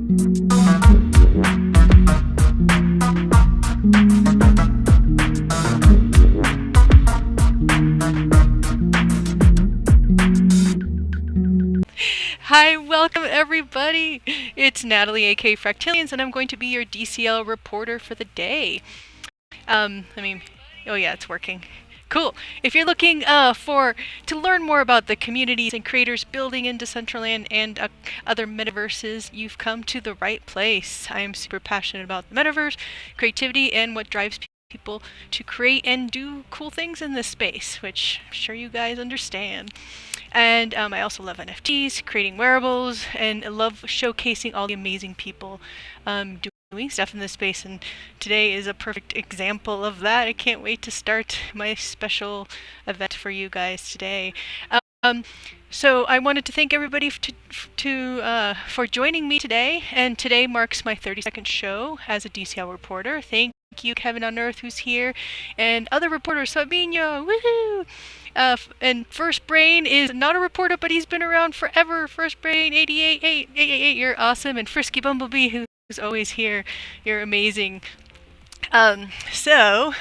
Hi, welcome everybody! It's Natalie, aka Fractilians, and I'm going to be your DCL reporter for the day. Oh yeah, it's working. Cool. If you're looking to learn more about the communities and creators building in Decentraland and other metaverses, you've come to the right place. I am super passionate about the metaverse, creativity, and what drives people to create and do cool things in this space, which I'm sure you guys understand. And I also love NFTs, creating wearables, and I love showcasing all the amazing people doing stuff in this space. And today is a perfect example of that. I can't wait to start my special event for you guys today. So I wanted to thank everybody for joining me today. And today marks my 32nd show as a DCL reporter. Thank you, Kevin on Earth, who's here, and other reporters. Sabino, woohoo! And First Brain is not a reporter, but he's been around forever. First Brain, 888, you're awesome. And Frisky Bumblebee, who's always here, you're amazing. So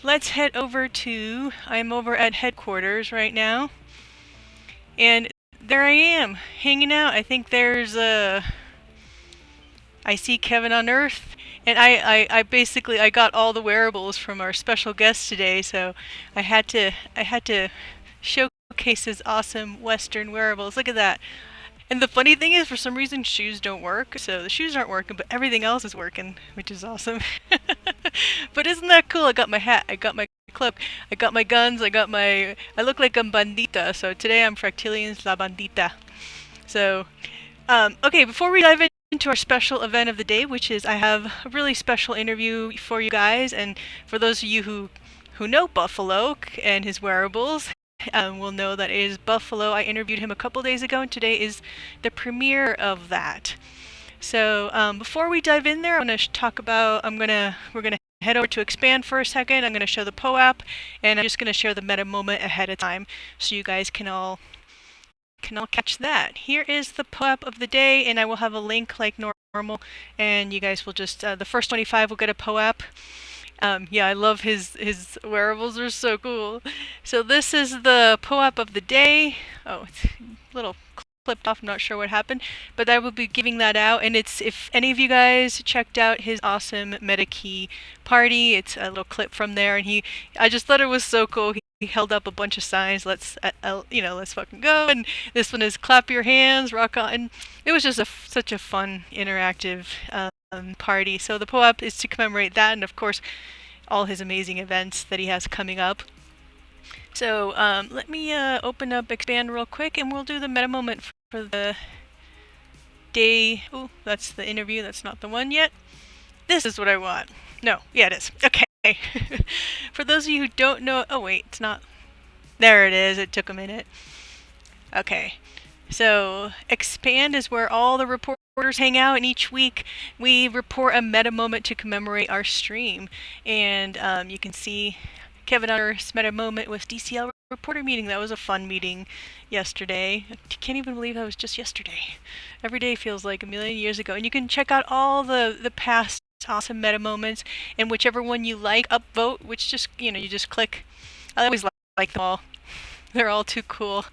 let's head over I'm over at headquarters right now. And there I am, hanging out. I think I see Kevin on Earth. And I basically got all the wearables from our special guest today, so I had to showcase his awesome Western wearables. Look at that. And the funny thing is, for some reason, shoes don't work. So the shoes aren't working, but everything else is working, which is awesome. But isn't that cool? I got my hat, I got my cloak, I got my guns, I look like a bandita. So today I'm Fractilians la bandita. So, okay, before we dive into our special event of the day, which is I have a really special interview for you guys, and for those of you who know Buffalo and his wearables, will know that it is Buffalo. I interviewed him a couple days ago, and today is the premiere of that. So before we dive in there, we're gonna head over to Expand for a second. I'm gonna show the POAP, and I'm just gonna share the meta moment ahead of time, so you guys can all catch that. Here is the POAP of the day, and I will have a link like normal, and you guys will just the first 25 will get a POAP. Yeah, I love his wearables are so cool. So this is the POAP of the day. Oh, it's a little clipped off, I'm not sure what happened, but I will be giving that out, and it's, if any of you guys checked out his awesome MetaKey party, it's a little clip from there, and I just thought it was so cool. He held up a bunch of signs, let's fucking go, and this one is clap your hands, rock on, and it was just such a fun, interactive party. So the POAP is to commemorate that, and of course, all his amazing events that he has coming up. So let me open up Expand real quick, and we'll do the meta moment for the day. Oh, that's the interview. That's not the one yet. This is what I want. No, yeah, it is. Okay. For those of you who don't know, oh wait, it's not. There it is. It took a minute. Okay. So Expand is where all the reporters hang out, and each week we report a meta moment to commemorate our stream. And you can see Kevin on Earth's meta moment with DCL reporter meeting. That was a fun meeting yesterday. I can't even believe that was just yesterday. Every day feels like a million years ago. And you can check out all the past awesome meta moments, and whichever one you like, upvote, which just, you just click. I always like them all. They're all too cool.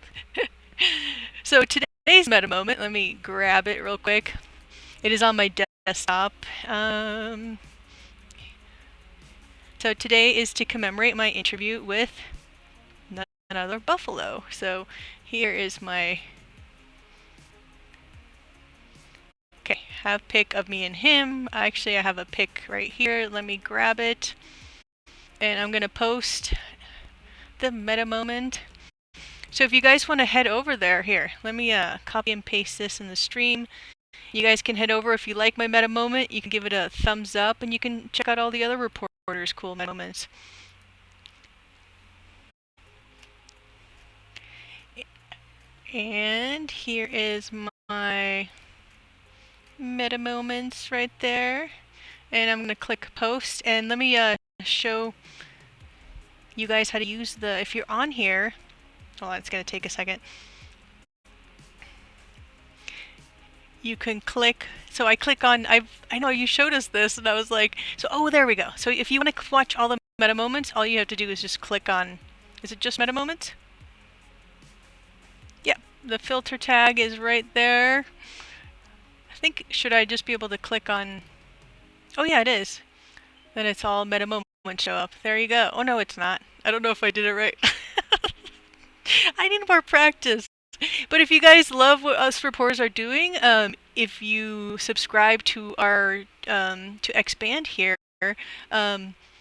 So today's meta moment, let me grab it real quick. It is on my desktop. So today is to commemorate my interview with another Buffalo. So here is my have pic of me and him. Actually, I have a pic right here. Let me grab it. And I'm going to post the meta moment. So if you guys want to head over there, here, let me copy and paste this in the stream. You guys can head over if you like my meta moment. You can give it a thumbs up, and you can check out all the other reporters' cool meta moments. And here is my meta moments right there. And I'm going to click post, and let me show you guys how to use if you're on here. Hold on, it's going to take a second. you can click. So I click on. I know you showed us this, and I was like, so there we go. So if you want to watch all the meta moments, all you have to do is just click on. Is it just meta moments? Yep, the filter tag is right there. I think should I just be able to click on? Oh yeah, it is. Then it's all meta moments show up. There you go. Oh no, it's not. I don't know if I did it right. I need more practice. But if you guys love what us reporters are doing, if you subscribe to our to Expand here,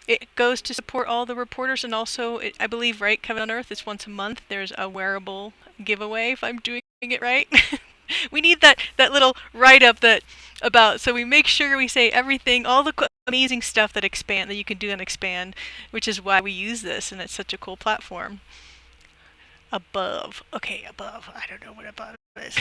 it goes to support all the reporters, and also I believe, right, Kevin on Earth, it's once a month. There's a wearable giveaway if I'm doing it right. We need that little write up so we make sure we say everything, all the amazing stuff that you can do on Expand, which is why we use this, and it's such a cool platform. Above. Okay, above. I don't know what above is.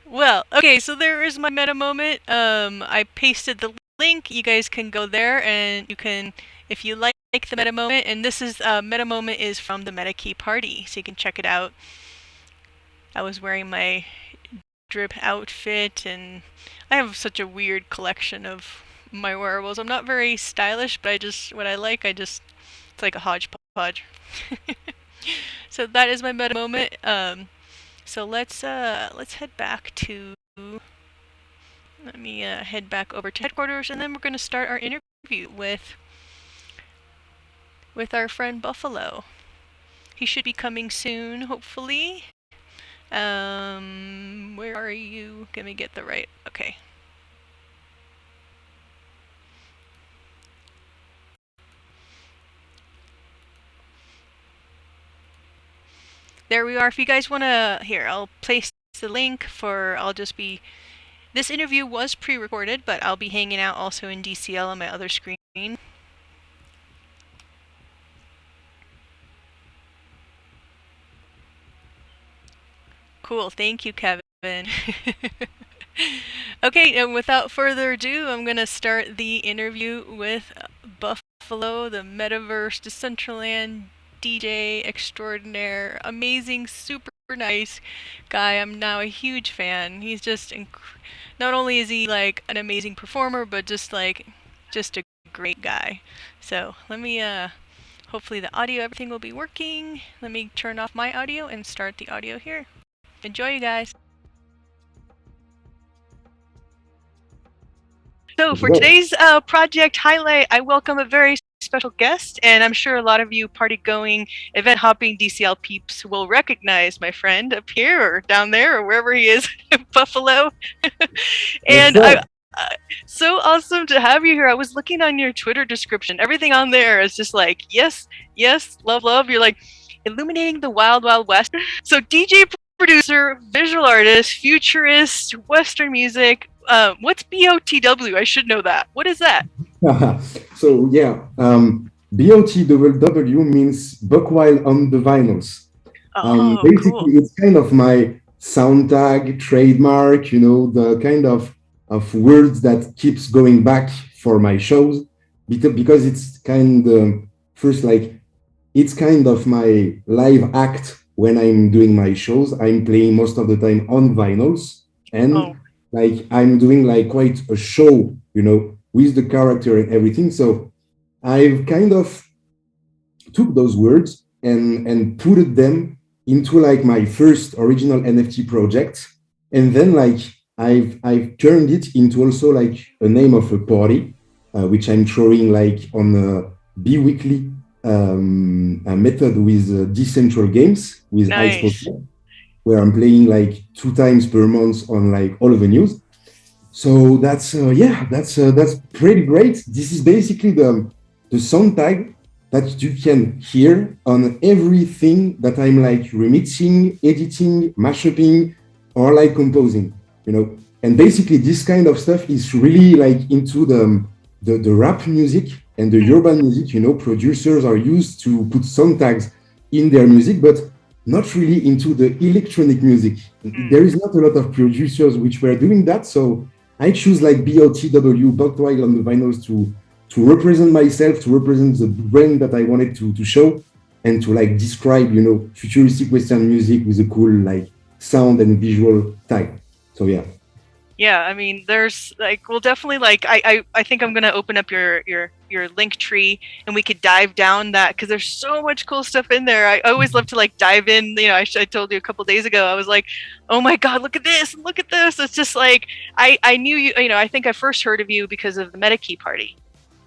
Well, okay, so there is my meta moment. I pasted the link. You guys can go there, and you can, if you like the meta moment, and this is meta moment is from the Meta Key party, so you can check it out. I was wearing my drip outfit, and I have such a weird collection of my wearables. I'm not very stylish, but it's like a hodgepodge. So that is my meta moment. So let's head back to. Let me head back over to headquarters, and then we're going to start our interview with our friend Buffalo. He should be coming soon, hopefully. Where are you? Let me get the right. Okay. There we are. If you guys want to, here, I'll place the link this interview was pre-recorded, but I'll be hanging out also in DCL on my other screen. Cool. Thank you, Kevin. Okay, and without further ado, I'm going to start the interview with Buffalo, the Metaverse Decentraland DJ extraordinaire, amazing, super nice guy. I'm now a huge fan. He's just not only is he like an amazing performer, but just a great guy. So let me hopefully the audio, everything will be working. Let me turn off my audio and start the audio here. Enjoy, you guys. So for today's project highlight, I welcome a very special guest, and I'm sure a lot of you party-going, event-hopping DCL peeps will recognize my friend up here or down there or wherever he is, Buffalo. And so awesome to have you here. I was looking on your Twitter description. Everything on there is just like, yes, love, love. You're like illuminating the wild, wild west. So DJ, producer, visual artist, futurist, Western music. What's BOTW? I should know that. What is that? So yeah, BOTW means Buck Wild on the Vinyls. Basically, cool. It's kind of my sound tag, trademark, the kind of words that keeps going back for my shows, because it's kind of first, like, it's kind of my live act when I'm doing my shows. I'm playing most of the time on vinyls, and like I'm doing like quite a show, with the character and everything. So I've kind of took those words and put them into like my first original NFT project, and then like I've turned it into also like a name of a party, which I'm throwing like on a bi-weekly method with Decentral Games with nice. Where I'm playing like 2 times per month on like all venues. So that's pretty great. This is basically the sound tag that you can hear on everything that I'm like remixing, editing, mashuping, or like composing, And basically this kind of stuff is really like into the rap music and the urban music. Producers are used to put sound tags in their music, but not really into the electronic music. There is not a lot of producers which were doing that, so I choose like BOTW, Buck Wild on the Vinyls, to represent myself, to represent the brand that I wanted to show, and to like describe, futuristic Western music with a cool like sound and visual type. So yeah. Yeah, I mean, there's like, we'll definitely like, I think I'm gonna open up your link tree and we could dive down that, because there's so much cool stuff in there. I always love to like dive in. You know, I told you a couple days ago, I was like, oh my god, look at this, look at this. It's just like, I knew you. You know, I think I first heard of you because of the MetaKey party.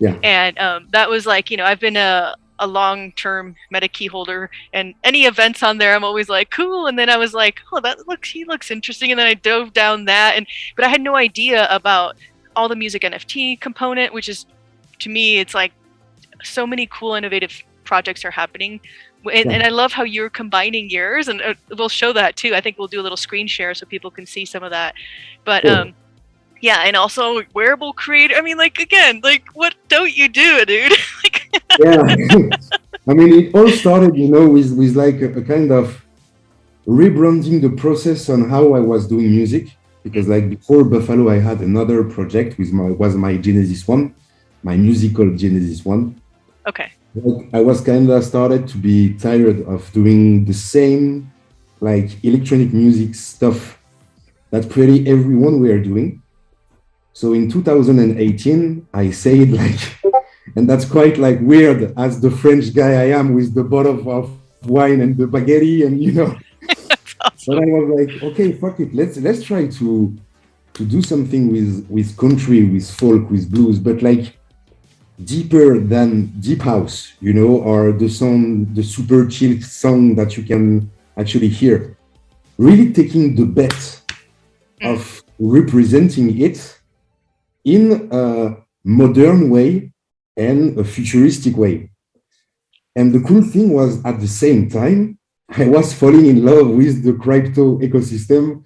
Yeah. And that was like, you know, I've been a long-term MetaKey holder, and any events on there I'm always like, cool. And then I was like, oh, he looks interesting, and then I dove down that, but I had no idea about all the music NFT component, which is, to me, it's like so many cool innovative projects are happening, and I love how you're combining yours, and we'll show that too. I think we'll do a little screen share so people can see some of that. But yeah, and also wearable creator. I mean, like, again, like, what don't you do, dude? Like, yeah. I mean, it all started, you know, with like a kind of rebranding the process on how I was doing music. Because like before Buffalo, I had another project with my Genesis one, my musical Genesis one. Okay. I was kind of started to be tired of doing the same like electronic music stuff that pretty everyone were doing. So in 2018, I said like, and that's quite like weird as the French guy I am with the bottle of wine and the baguette, and you know. That's awesome. But I was like, okay, fuck it, let's try to do something with country, with folk, with blues, but like deeper than deep house, you know, or the song, the super chill song that you can actually hear. Really taking the bet of representing it in a modern way and a futuristic way. And the cool thing was, at the same time, I was falling in love with the crypto ecosystem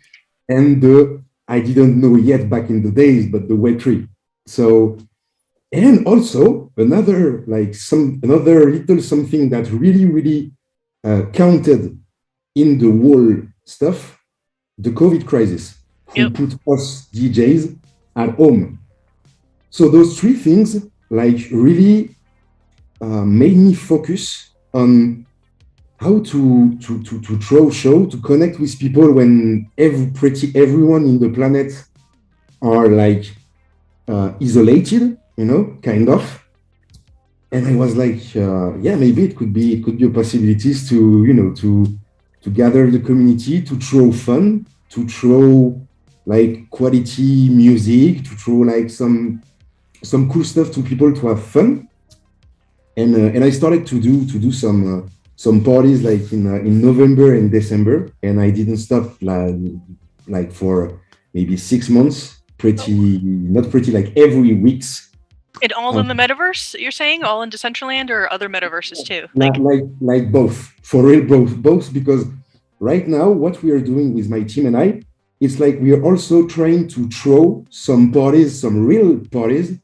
and I didn't know yet back in the days, but the Web3. So, and also another little something that really counted in the whole stuff, the COVID crisis, who put us DJs at home. So those three things like really made me focus on how to throw show, to connect with people when everyone in the planet are like isolated, you know, kind of. And I was like, yeah, maybe it could be a possibilities to, you know, to gather the community, to throw fun, to throw like quality music, to throw like some cool stuff to people to have fun. And I started to do some parties like in November and December, and I didn't stop like for maybe 6 months, like every weeks. And all in the metaverse, you're saying? All in Decentraland, or other metaverses too? Like both, for real, both, because right now what we are doing with my team and I, it's like we are also trying to throw some parties, some real parties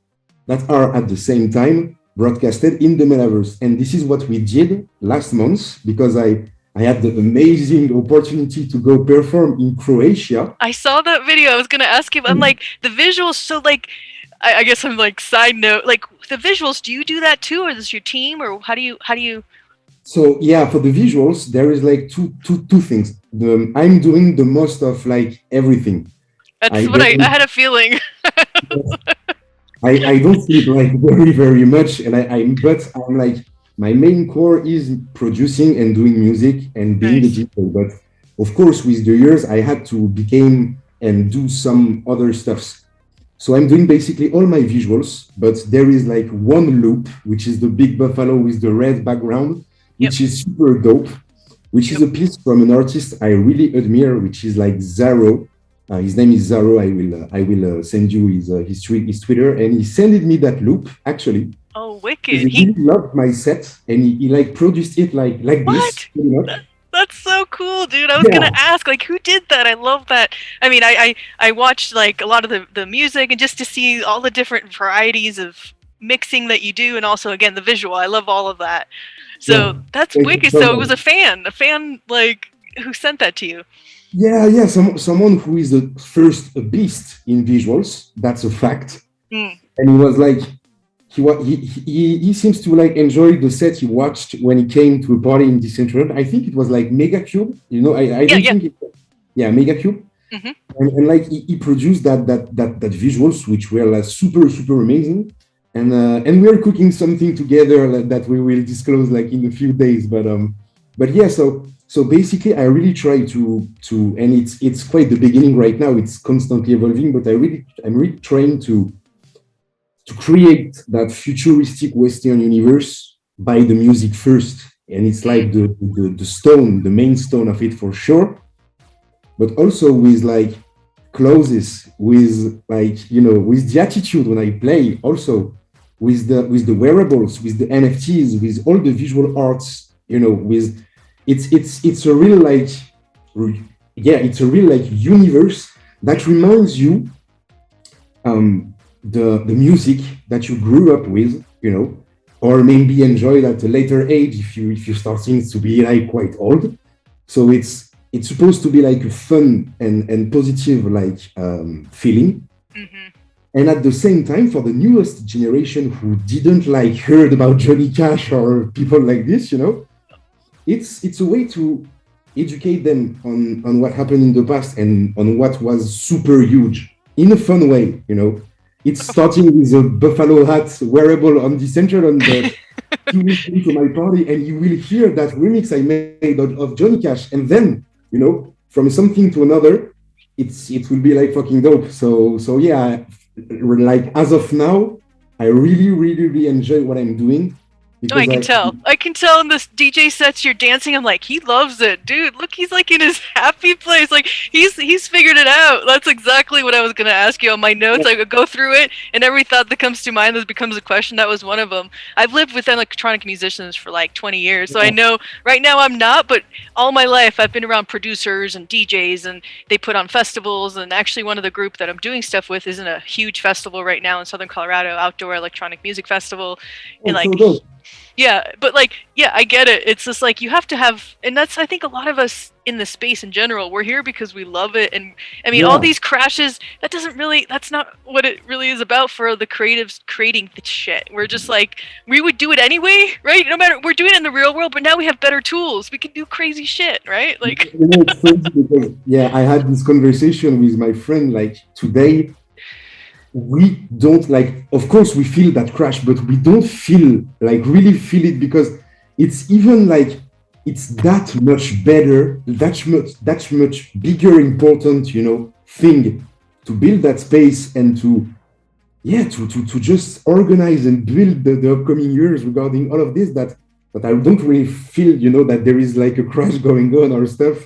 that are at the same time broadcasted in the metaverse. And this is what we did last month, because I had the amazing opportunity to go perform in Croatia. I saw that video. I was going to ask you, I'm like, the visuals, so like, I guess I'm like, side note, like the visuals, do you do that too? Or is this your team, or how do you? So yeah, for the visuals, there is like two things. I'm doing the most of like everything. That's what I had a feeling. I don't sleep like very much, and but I'm like, my main core is producing and doing music and being the DJ. But of course, with the years, I had to become and do some other stuffs. So I'm doing basically all my visuals, but there is like one loop, which is the big buffalo with the red background, which is super dope, which is a piece from an artist I really admire, which is like Zaro. His name is Zaro. I will send you his Twitter, and he sent me that loop actually. Oh, wicked! He really loved my set, and he like produced it like this. That's so cool, dude. I was gonna ask, like, who did that? I love that. I mean, I watched like a lot of the music, and just to see all the different varieties of mixing that you do, and also again the visual. I love all of that. So that's wicked. So it was a fan like who sent that to you. Yeah. Someone who is the first beast in visuals. That's a fact. And he was like, he seems to like enjoy the set he watched when he came to a party in Decentraland. I think it was like Mega Cube. You know, I don't think it. Megacube. Mm-hmm. And like he produced that visuals which were like super amazing, and we're cooking something together that we will disclose like in a few days. But yeah, so basically I really try to and it's quite the beginning right now. It's constantly evolving, but I'm really trying to create that futuristic Western universe by the music first, and it's like the main stone of it for sure, but also with like clauses, with like, you know, with the attitude when I play, also with the wearables, with the NFTs, with all the visual arts, you know, with it's a real like it's a real like universe that reminds you the music that you grew up with, you know, or maybe enjoyed at a later age if you start things to be like quite old. So it's supposed to be like a fun and positive like feeling. Mm-hmm. And at the same time, for the newest generation who didn't like heard about Johnny Cash or people like this, you know, it's a way to educate them on what happened in the past and on what was super huge in a fun way, you know. It's starting with a buffalo hat wearable on Decentraland, but you will come to my party and you will hear that remix I made of Johnny Cash, and then, you know, from something to another, it will be like fucking dope. So yeah, like as of now, I really enjoy what I'm doing. Oh, I can tell. I can tell in this DJ sets you're dancing. I'm like, he loves it, dude. Look, he's like in his happy place. Like he's figured it out. That's exactly what I was gonna ask you on my notes. I could go through it, and every thought that comes to mind that becomes a question. That was one of them. I've lived with electronic musicians for like 20 years, so I know. Right now I'm not, but all my life I've been around producers and DJs, and they put on festivals. And actually, one of the group that I'm doing stuff with is in a huge festival right now in Southern Colorado, outdoor electronic music festival, and like. Yeah, but like, yeah, I get it. It's just like you have to have, and that's, I think a lot of us in the space in general, we're here because we love it. And I mean, all these crashes, that's not what it really is about for the creatives creating the shit. We're just like, we would do it anyway, right? No matter, we're doing it in the real world, but now we have better tools. We can do crazy shit, right? Like, you know, it's crazy because, yeah, I had this conversation with my friend like today. We don't like, of course we feel that crash, but we don't really feel it, because it's even like it's that much better, that much bigger important, you know, thing to build that space and to just organize and build the upcoming years regarding all of this, that I don't really feel, you know, that there is like a crash going on or stuff,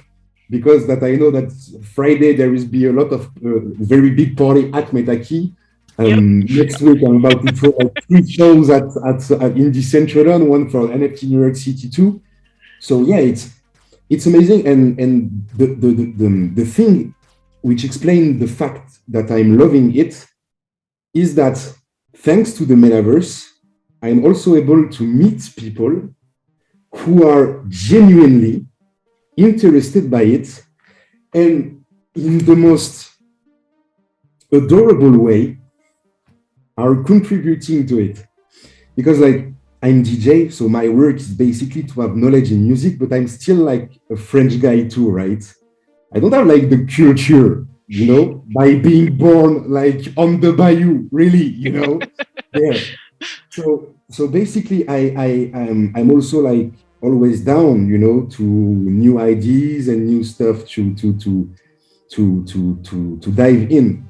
because that I know that Friday there will be a lot of very big party at Metaki. Next week I'm about to throw like 3 shows at in Decentraland, one for NFT New York City too. So yeah, it's amazing, and the thing which explains the fact that I'm loving it is that thanks to the metaverse, I'm also able to meet people who are genuinely interested by it, and in the most adorable way are contributing to it. Because like I'm DJ, so my work is basically to have knowledge in music, but I'm still like a French guy too, right? I don't have like the culture, you know, by being born like on the bayou, really, you know. Yeah. So basically I'm also like always down, you know, to new ideas and new stuff to dive in.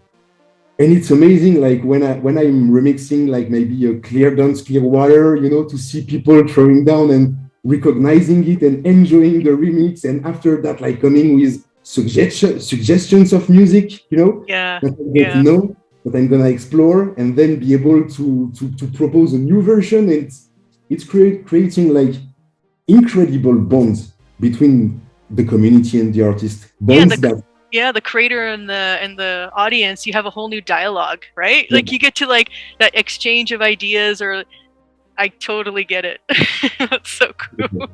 And it's amazing, like when I'm remixing like maybe a Clear Dance Clear Water, you know, to see people throwing down and recognizing it and enjoying the remix, and after that like coming with suggestions of music, you know, that I'm gonna explore and then be able to propose a new version. It's creating like incredible bonds between the community and the artist. Bonds the creator and the audience, you have a whole new dialogue, right? Like you get to like that exchange of ideas, or I totally get it. That's so cool.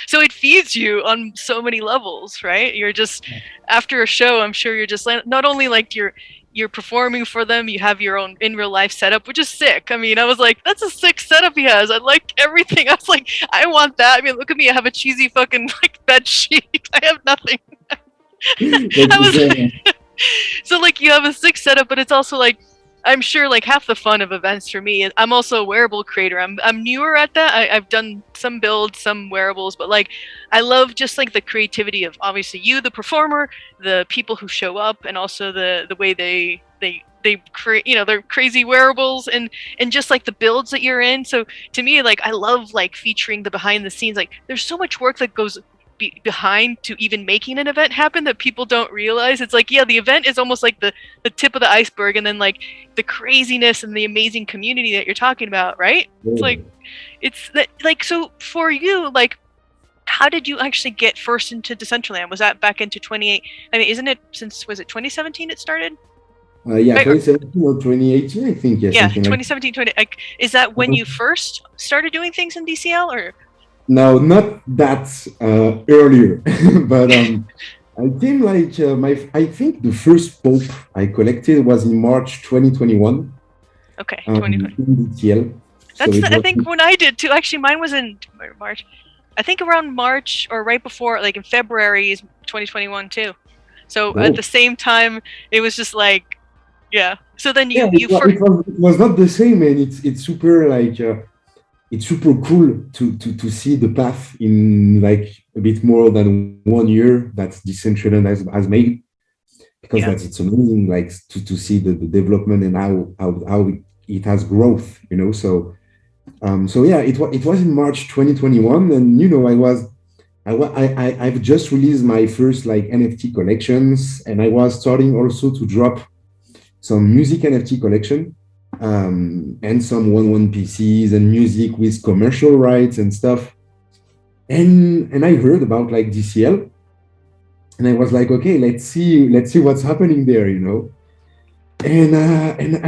So it feeds you on so many levels, right? You're just, after a show, I'm sure you're just not only like you're performing for them, you have your own in real life setup, which is sick. I mean, I was like, that's a sick setup he has. I like everything. I was like, I want that. I mean, look at me. I have a cheesy fucking like bed sheet. I have nothing. I was so like you have a sick setup, but it's also like I'm sure like half the fun of events for me. I'm also a wearable creator. I'm newer at that. I've done some builds, some wearables, but like I love just like the creativity of obviously you, the performer, the people who show up, and also the way they create, you know, their crazy wearables and just like the builds that you're in. So to me, like I love like featuring the behind the scenes. Like there's so much work that goes behind to even making an event happen that people don't realize. It's like, yeah, the event is almost like the tip of the iceberg, and then like the craziness and the amazing community that you're talking about, right? It's like it's that like, so for you, like how did you actually get first into Decentraland? Was that back into 28? I mean, isn't it since, was it 2017 it started? Yeah, 2017 or 2018, I think. Yeah, 2017, 20. Like, is that when you first started doing things in DCL, or? No, not that earlier, but I came like I think the first Pope I collected was in March 2021. Okay, 2020. In DTL. That's I think when I did too. Actually, mine was in March. I think around March or right before, like in February 2021 too. So at the same time, it was just like, yeah. So then it was not the same, and it's super like. It's super cool to see the path in like a bit more than 1 year that Decentraland has made, because it's amazing, like to see the development and how it has growth, you know. So yeah, it was in March 2021, and you know I've just released my first like NFT collections, and I was starting also to drop some music NFT collection. And some 1/1 PCs and music with commercial rights and stuff. And I heard about like DCL, and I was like, okay, let's see what's happening there, you know. And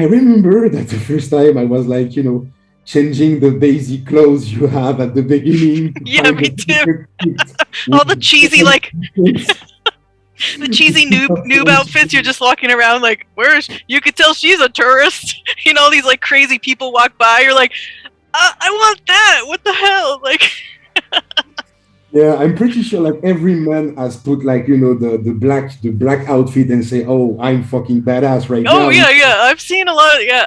I remember that the first time I was like, you know, changing the basic clothes you have at the beginning. Yeah, me too. All the cheesy like. The cheesy noob outfits, you're just walking around like, you could tell she's a tourist. You know, these like crazy people walk by, you're like, I want that, what the hell, like. Yeah, I'm pretty sure like every man has put like, you know, the black outfit and say, oh, I'm fucking badass right now. Oh yeah, I've seen a lot of, yeah.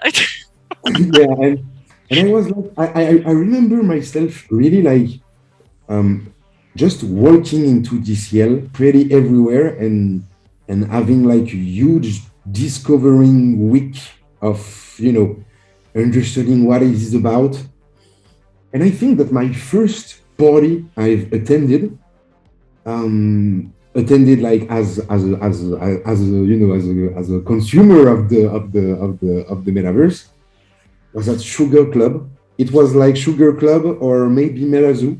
Yeah, and I was like, I remember myself really like just walking into DCL pretty everywhere and having like a huge discovering week of, you know, understanding what it is about. And I think that my first party I've attended like as a you know as a consumer of the metaverse was at Sugar Club. It was like Sugar Club or maybe Melazu.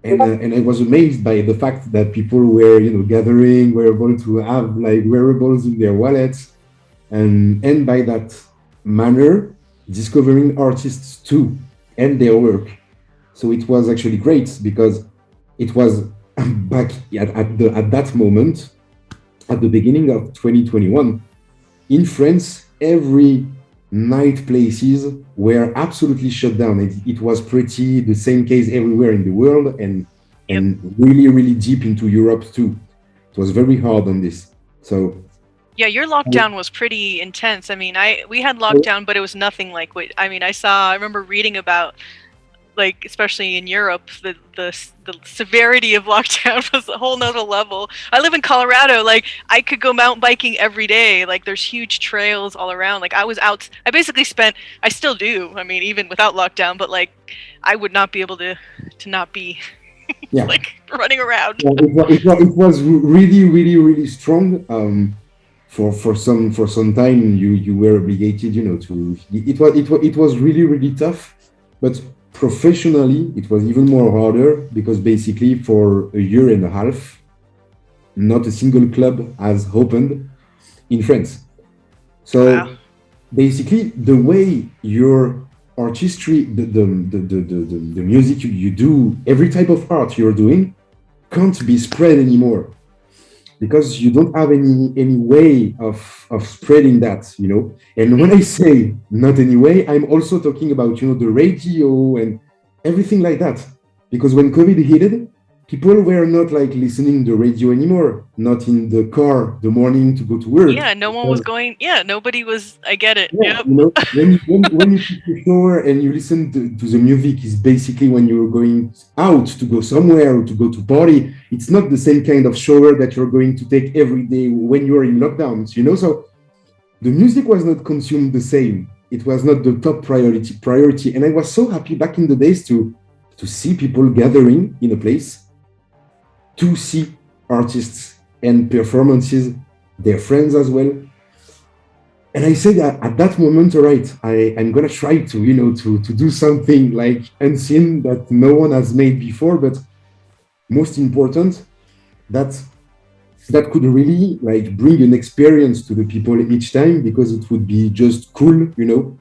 And I was amazed by the fact that people were, you know, gathering, were able to have like wearables in their wallets, and by that manner discovering artists too and their work. So it was actually great because it was back at that moment, at the beginning of 2021, in France, every night places were absolutely shut down. It was pretty the same case everywhere in the world, and really deep into Europe too. It was very hard on this. So yeah, your lockdown was pretty intense. I mean, we had lockdown, but it was nothing like what I mean. I remember reading about, like, especially in Europe, the severity of lockdown was a whole nother level. I live in Colorado. Like, I could go mountain biking every day. Like, there's huge trails all around. Like, I was out. I basically I still do. I mean, even without lockdown. But like, I would not be able to not be like running around. Yeah, it was really strong. For some time, you were obligated, you know, to. It was really tough, but professionally, it was even more harder because basically for a year and a half, not a single club has opened in France. So basically, the way your artistry, the music you do, every type of art you're doing, can't be spread anymore because you don't have any way of spreading that, you know. And when I say not any way, I'm also talking about, you know, the radio and everything like that. Because when COVID hit, people were not like listening the radio anymore, not in the car the morning to go to work. Yeah, no one was going. Yeah, nobody was. I get it. Yeah, Yep. you know, when you take a shower and you listen to the music is basically when you're going out to go somewhere or to go to party. It's not the same kind of shower that you're going to take every day when you're in lockdowns, you know. So the music was not consumed the same. It was not the top priority. And I was so happy back in the days to see people gathering in a place to see artists and performances, their friends as well. And I said at that moment, all right, I'm gonna try to, you know, to do something like unseen that no one has made before, but most important, that that could really like bring an experience to the people each time, because it would be just cool, you know,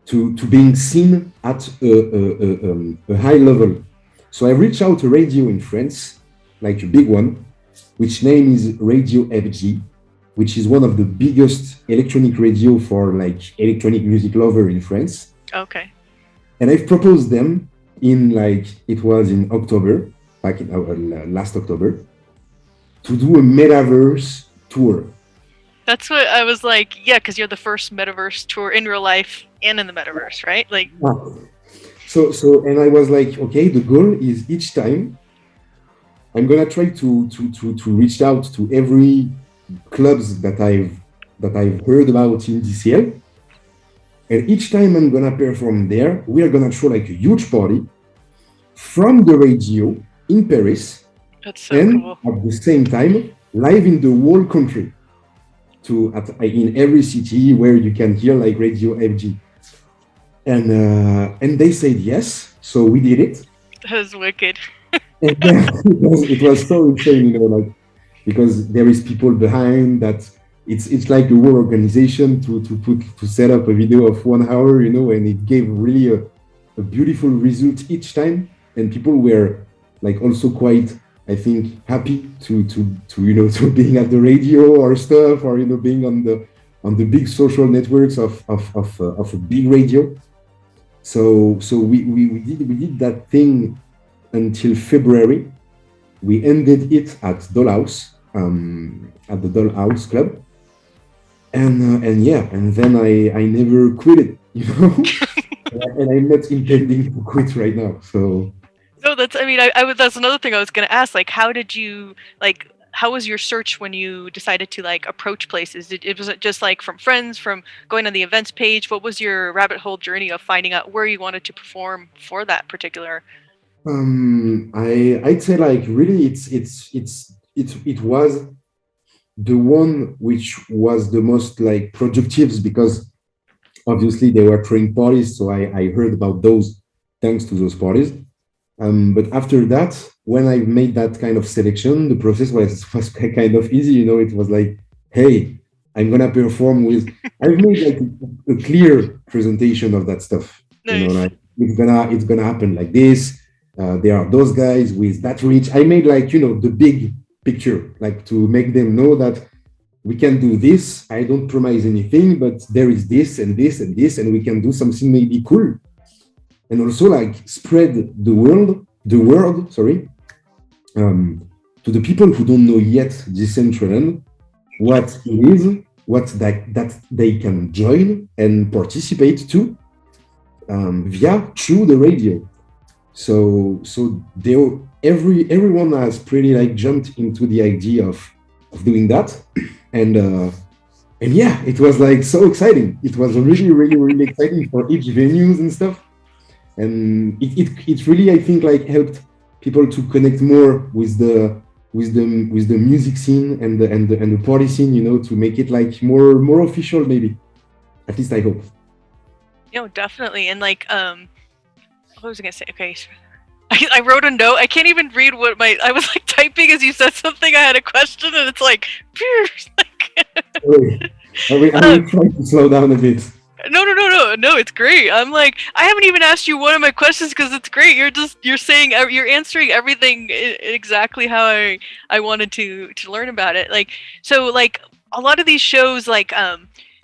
to being seen at a high level. So I reached out to radio in France, like a big one, which name is Radio FG, which is one of the biggest electronic radio for like electronic music lover in France. Okay. And I've proposed them in like, it was in October, back in last October, to do a metaverse tour. That's what I was like, yeah, because you're the first metaverse tour in real life and in the metaverse, right? Like, so, and I was like, okay, the goal is each time I'm gonna try to reach out to every clubs that I've heard about in DCL, and each time I'm gonna perform there, we are gonna throw like a huge party from the radio in Paris. That's so and cool. At the same time, live in the whole country, in every city where you can hear like Radio FG. And they said yes, so we did it. That was wicked. And it was so insane, you know, like, because there is people behind that. It's like a whole organization to set up a video of 1 hour, you know, and it gave really a beautiful result each time, and people were like also quite, I think, happy to you know, to being at the radio or stuff, or you know, being on the big social networks of a big radio. So we did that thing until February. We ended it at Dollhouse, at the Dollhouse Club, and yeah, and then I never quit it, you know, and I'm not intending to quit right now. So. No, that's. I mean, I that's another thing I was going to ask. Like, how did you like? How was your search when you decided to like approach places? Was it just like from friends, from going on the events page? What was your rabbit hole journey of finding out where you wanted to perform for that particular? I'd say like really it was the one which was the most like productive, because obviously they were throwing parties, so I heard about those thanks to those parties. But after that, when I made that kind of selection, the process was kind of easy. You know, it was like, hey, I'm gonna perform with. I've made like a clear presentation of that stuff. Nice. You know, like it's gonna happen like this. There are those guys with that reach. I made like, you know, the big picture, like to make them know that we can do this. I don't promise anything, but there is this and this and this, and we can do something maybe cool. And also like spread the word, sorry, to the people who don't know yet Decentraland, what it is, what that they can join and participate to through the radio. So everyone has pretty like jumped into the idea of doing that, and yeah, it was like so exciting. It was really exciting for each venues and stuff. And it really, I think, like helped people to connect more with the music scene and the party scene, you know, to make it like more official, maybe. At least I hope. No, definitely. And like, what was I gonna say? Okay, I wrote a note. I can't even read what I was like typing as you said something. I had a question, and it's like, I will try to slow down a bit. No, it's great. I'm like, I haven't even asked you one of my questions because it's great. You're answering everything exactly how I wanted to learn about it. Like, so like a lot of these shows, like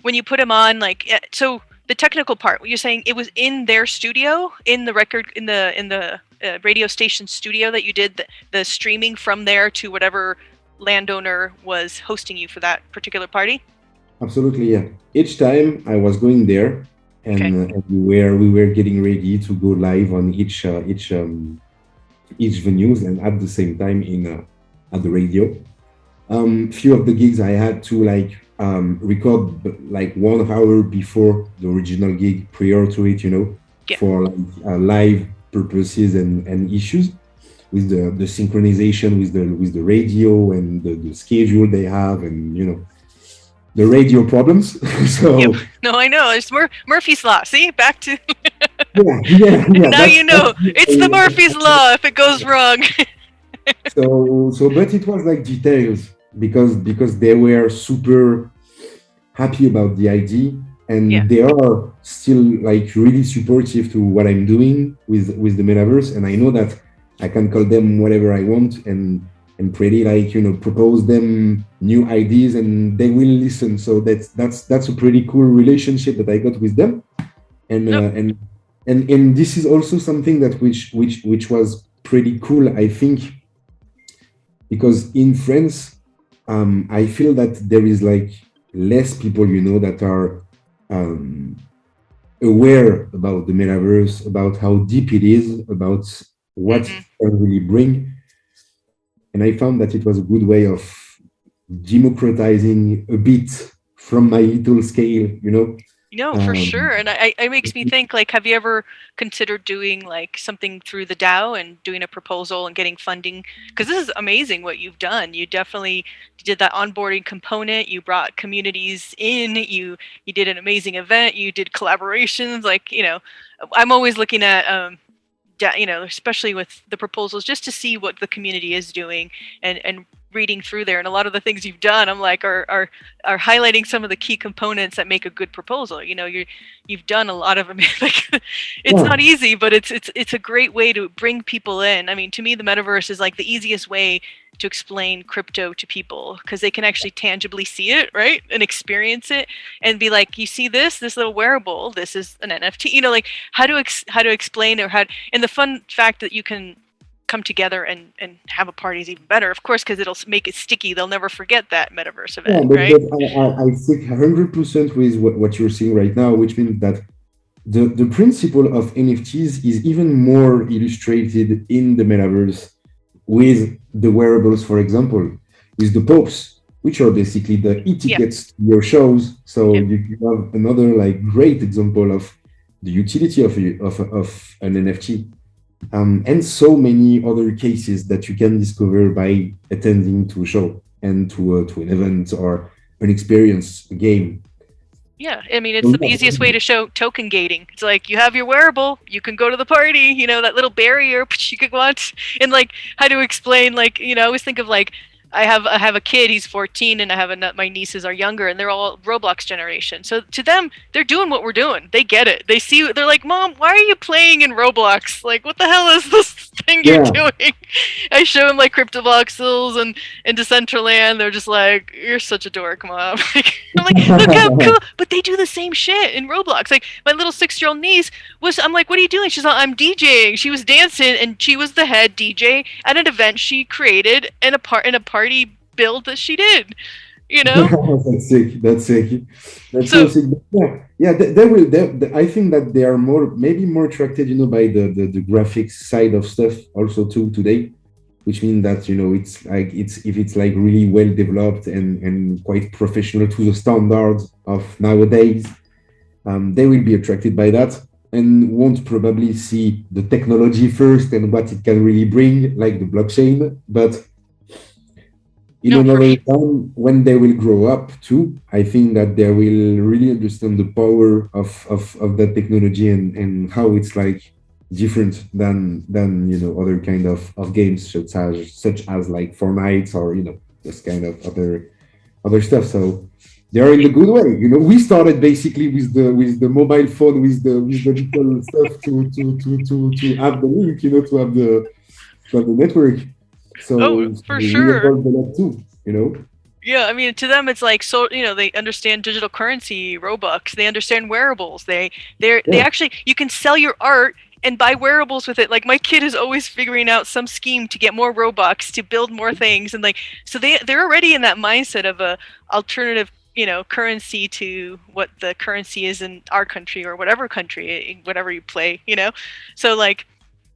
when you put them on, like, so the technical part, you're saying it was in their studio, in the record, in the radio station studio that you did the streaming from there to whatever landowner was hosting you for that particular party? Absolutely, yeah. Each time I was going there, and we were getting ready to go live on each venues, and at the same time at the radio. Few of the gigs I had to record like 1 hour before the original gig, prior to it, for live purposes and issues with the synchronization with the radio and the schedule they have, and the radio problems. So yep. No, I know, it's Murphy's Law. See, back to yeah. Now it's the Murphy's Law if it goes wrong. But it was like details, because they were super happy about the idea, and they are still like really supportive to what I'm doing with the metaverse, and I know that I can call them whatever I want and pretty propose them new ideas, and they will listen. So that's a pretty cool relationship that I got with them, and this is also something that which was pretty cool, I think, because in France, I feel that there is like less people, that are aware about the metaverse, about how deep it is, about what it can really bring. And I found that it was a good way of democratizing a bit from my little scale, No, for sure. And it makes me think, like, have you ever considered doing like something through the DAO and doing a proposal and getting funding? Because this is amazing what you've done. You definitely did that onboarding component. You brought communities in. You did an amazing event. You did collaborations. Like, I'm always looking at especially with the proposals, just to see what the community is doing and reading through there. And a lot of the things you've done, I'm like, are highlighting some of the key components that make a good proposal. You've done a lot of them. Like, it's not easy, but it's a great way to bring people in. I mean, to me, the metaverse is like the easiest way to explain crypto to people, because they can actually tangibly see it, right, and experience it, and be like, you see this little wearable, this is an NFT. Like how to explain, and the fun fact that you can come together and have a party is even better, of course, because it'll make it sticky. They'll never forget that metaverse event, right? But I think 100% with what you're saying right now, which means that the principle of NFTs is even more illustrated in the metaverse with the wearables, for example, with the popes, which are basically the e-tickets to your shows. So you have another like great example of the utility of an NFT. And so many other cases that you can discover by attending to a show and to an event or an experience, a game. Yeah, I mean, it's the easiest way to show token gating. It's like, you have your wearable, you can go to the party, that little barrier you could watch. And like, how to explain, like, I always think of like, I have a kid, he's 14, and I have my nieces are younger, and they're all Roblox generation. So to them, they're doing what we're doing. They get it. They see, they're like, Mom, why are you playing in Roblox? Like, what the hell is this thing you're doing? I show them like CryptoVoxels and Decentraland. They're just like, you're such a dork, Mom. I'm like, look how cool. But they do the same shit in Roblox. Like, my little 6-year-old niece I'm like, what are you doing? She's like, I'm DJing. She was dancing, and she was the head DJ at an event she created in a party build that she did. That's sick. That's so sick. Yeah. They will. I think that they are maybe more attracted, by the graphics side of stuff also too today, which means that if it's like really well developed and quite professional to the standards of nowadays, they will be attracted by that and won't probably see the technology first and what it can really bring, like the blockchain, but. Another time, when they will grow up too, I think that they will really understand the power of that technology and how it's like different than other kind of games such as like Fortnite or this kind of other stuff. So they are in the good way. We started basically with the mobile phone with the little stuff to have the link, to have the network. So for sure. Too, Yeah, I mean, to them it's like, so they understand digital currency, Robux. They understand wearables. They actually, you can sell your art and buy wearables with it. Like my kid is always figuring out some scheme to get more Robux, to build more things, and like so they're already in that mindset of a alternative, you know, currency to what the currency is in our country or whatever country, whatever you play, you know. So like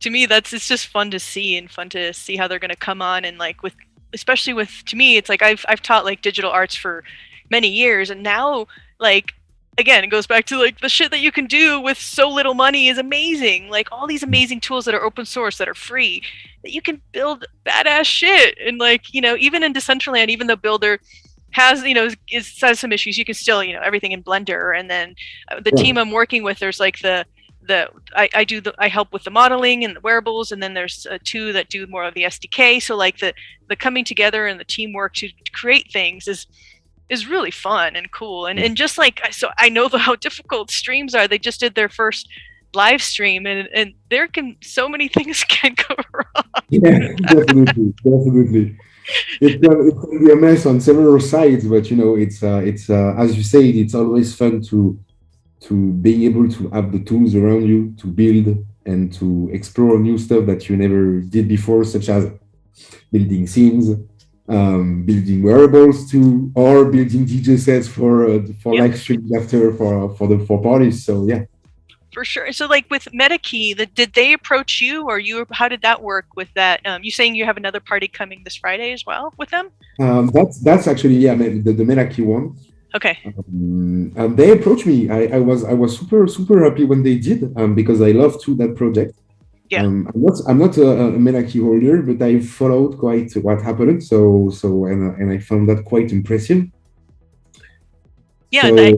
to me it's just fun to see, and fun to see how they're going to come on, and like with especially with, to me it's like I've taught like digital arts for many years, and now like again, it goes back to like the shit that you can do with so little money is amazing. Like all these amazing tools that are open source, that are free, that you can build badass shit. And like, you know, even in Decentraland, even though Builder has, you know, has some issues, you can still, you know, everything in Blender. And then the team I'm working with, there's like I help with the modeling and the wearables, and then there's two that do more of the SDK. So like the coming together and the teamwork to create things is really fun and cool. And just like, so I know how difficult streams are. They just did their first live stream, and there can, so many things can go wrong. Yeah, definitely. It can be a mess on several sides, but you know, it's as you said, it's always fun to being able to have the tools around you to build and to explore new stuff that you never did before, such as building scenes, building wearables too, or building DJ sets for live streams after for parties. So yeah. For sure. So like with MetaKey, did they approach you, or you? How did that work with that? You saying you have another party coming this Friday as well with them? That's actually, yeah, the MetaKey one. Okay. They approached me. I was super happy when they did, because I love that project. Yeah. I'm not a MetaKey holder, but I followed quite what happened. And I found that quite impressive. Yeah, so,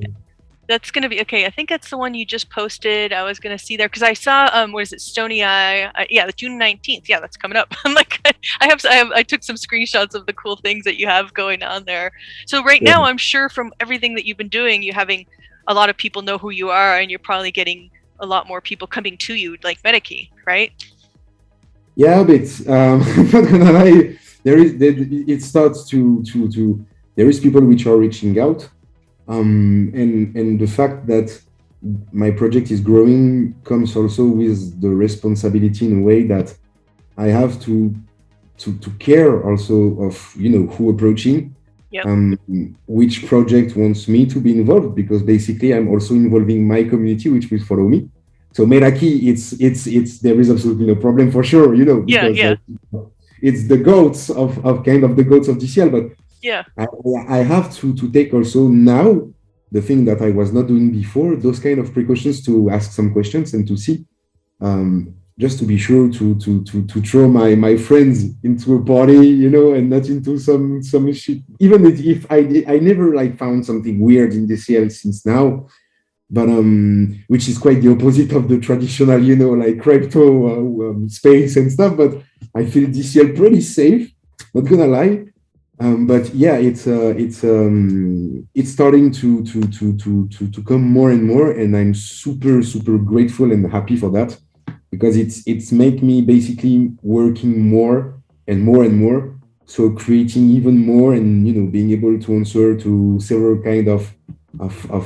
that's going to be okay. I think that's the one you just posted. I was going to see there because I saw what is it, Stony Eye? Yeah, the June 19th. Yeah, that's coming up. I'm like, I took some screenshots of the cool things that you have going on there. So right now, I'm sure from everything that you've been doing, you're having a lot of people know who you are, and you're probably getting a lot more people coming to you, like MetaKey, right? Yeah, but I'm not gonna lie. It starts to there is people which are reaching out. And the fact that my project is growing comes also with the responsibility in a way that I have to care also of, you know, who approaching, which project wants me to be involved, because basically I'm also involving my community, which will follow me. So MetaKey, it's there is absolutely no problem for sure, you know, because it's the goats of kind of the goats of DCL, but yeah, I have to take also now the thing that I was not doing before, those kind of precautions, to ask some questions and to see, just to be sure to throw my friends into a party, you know, and not into some shit. Even if I never like found something weird in DCL since now, but which is quite the opposite of the traditional, you know, like crypto space and stuff. But I feel DCL pretty safe, not gonna lie. But yeah, it's starting to come more and more, and I'm super grateful and happy for that, because it's make me basically working more and more and more, so creating even more, and you know, being able to answer to several kind of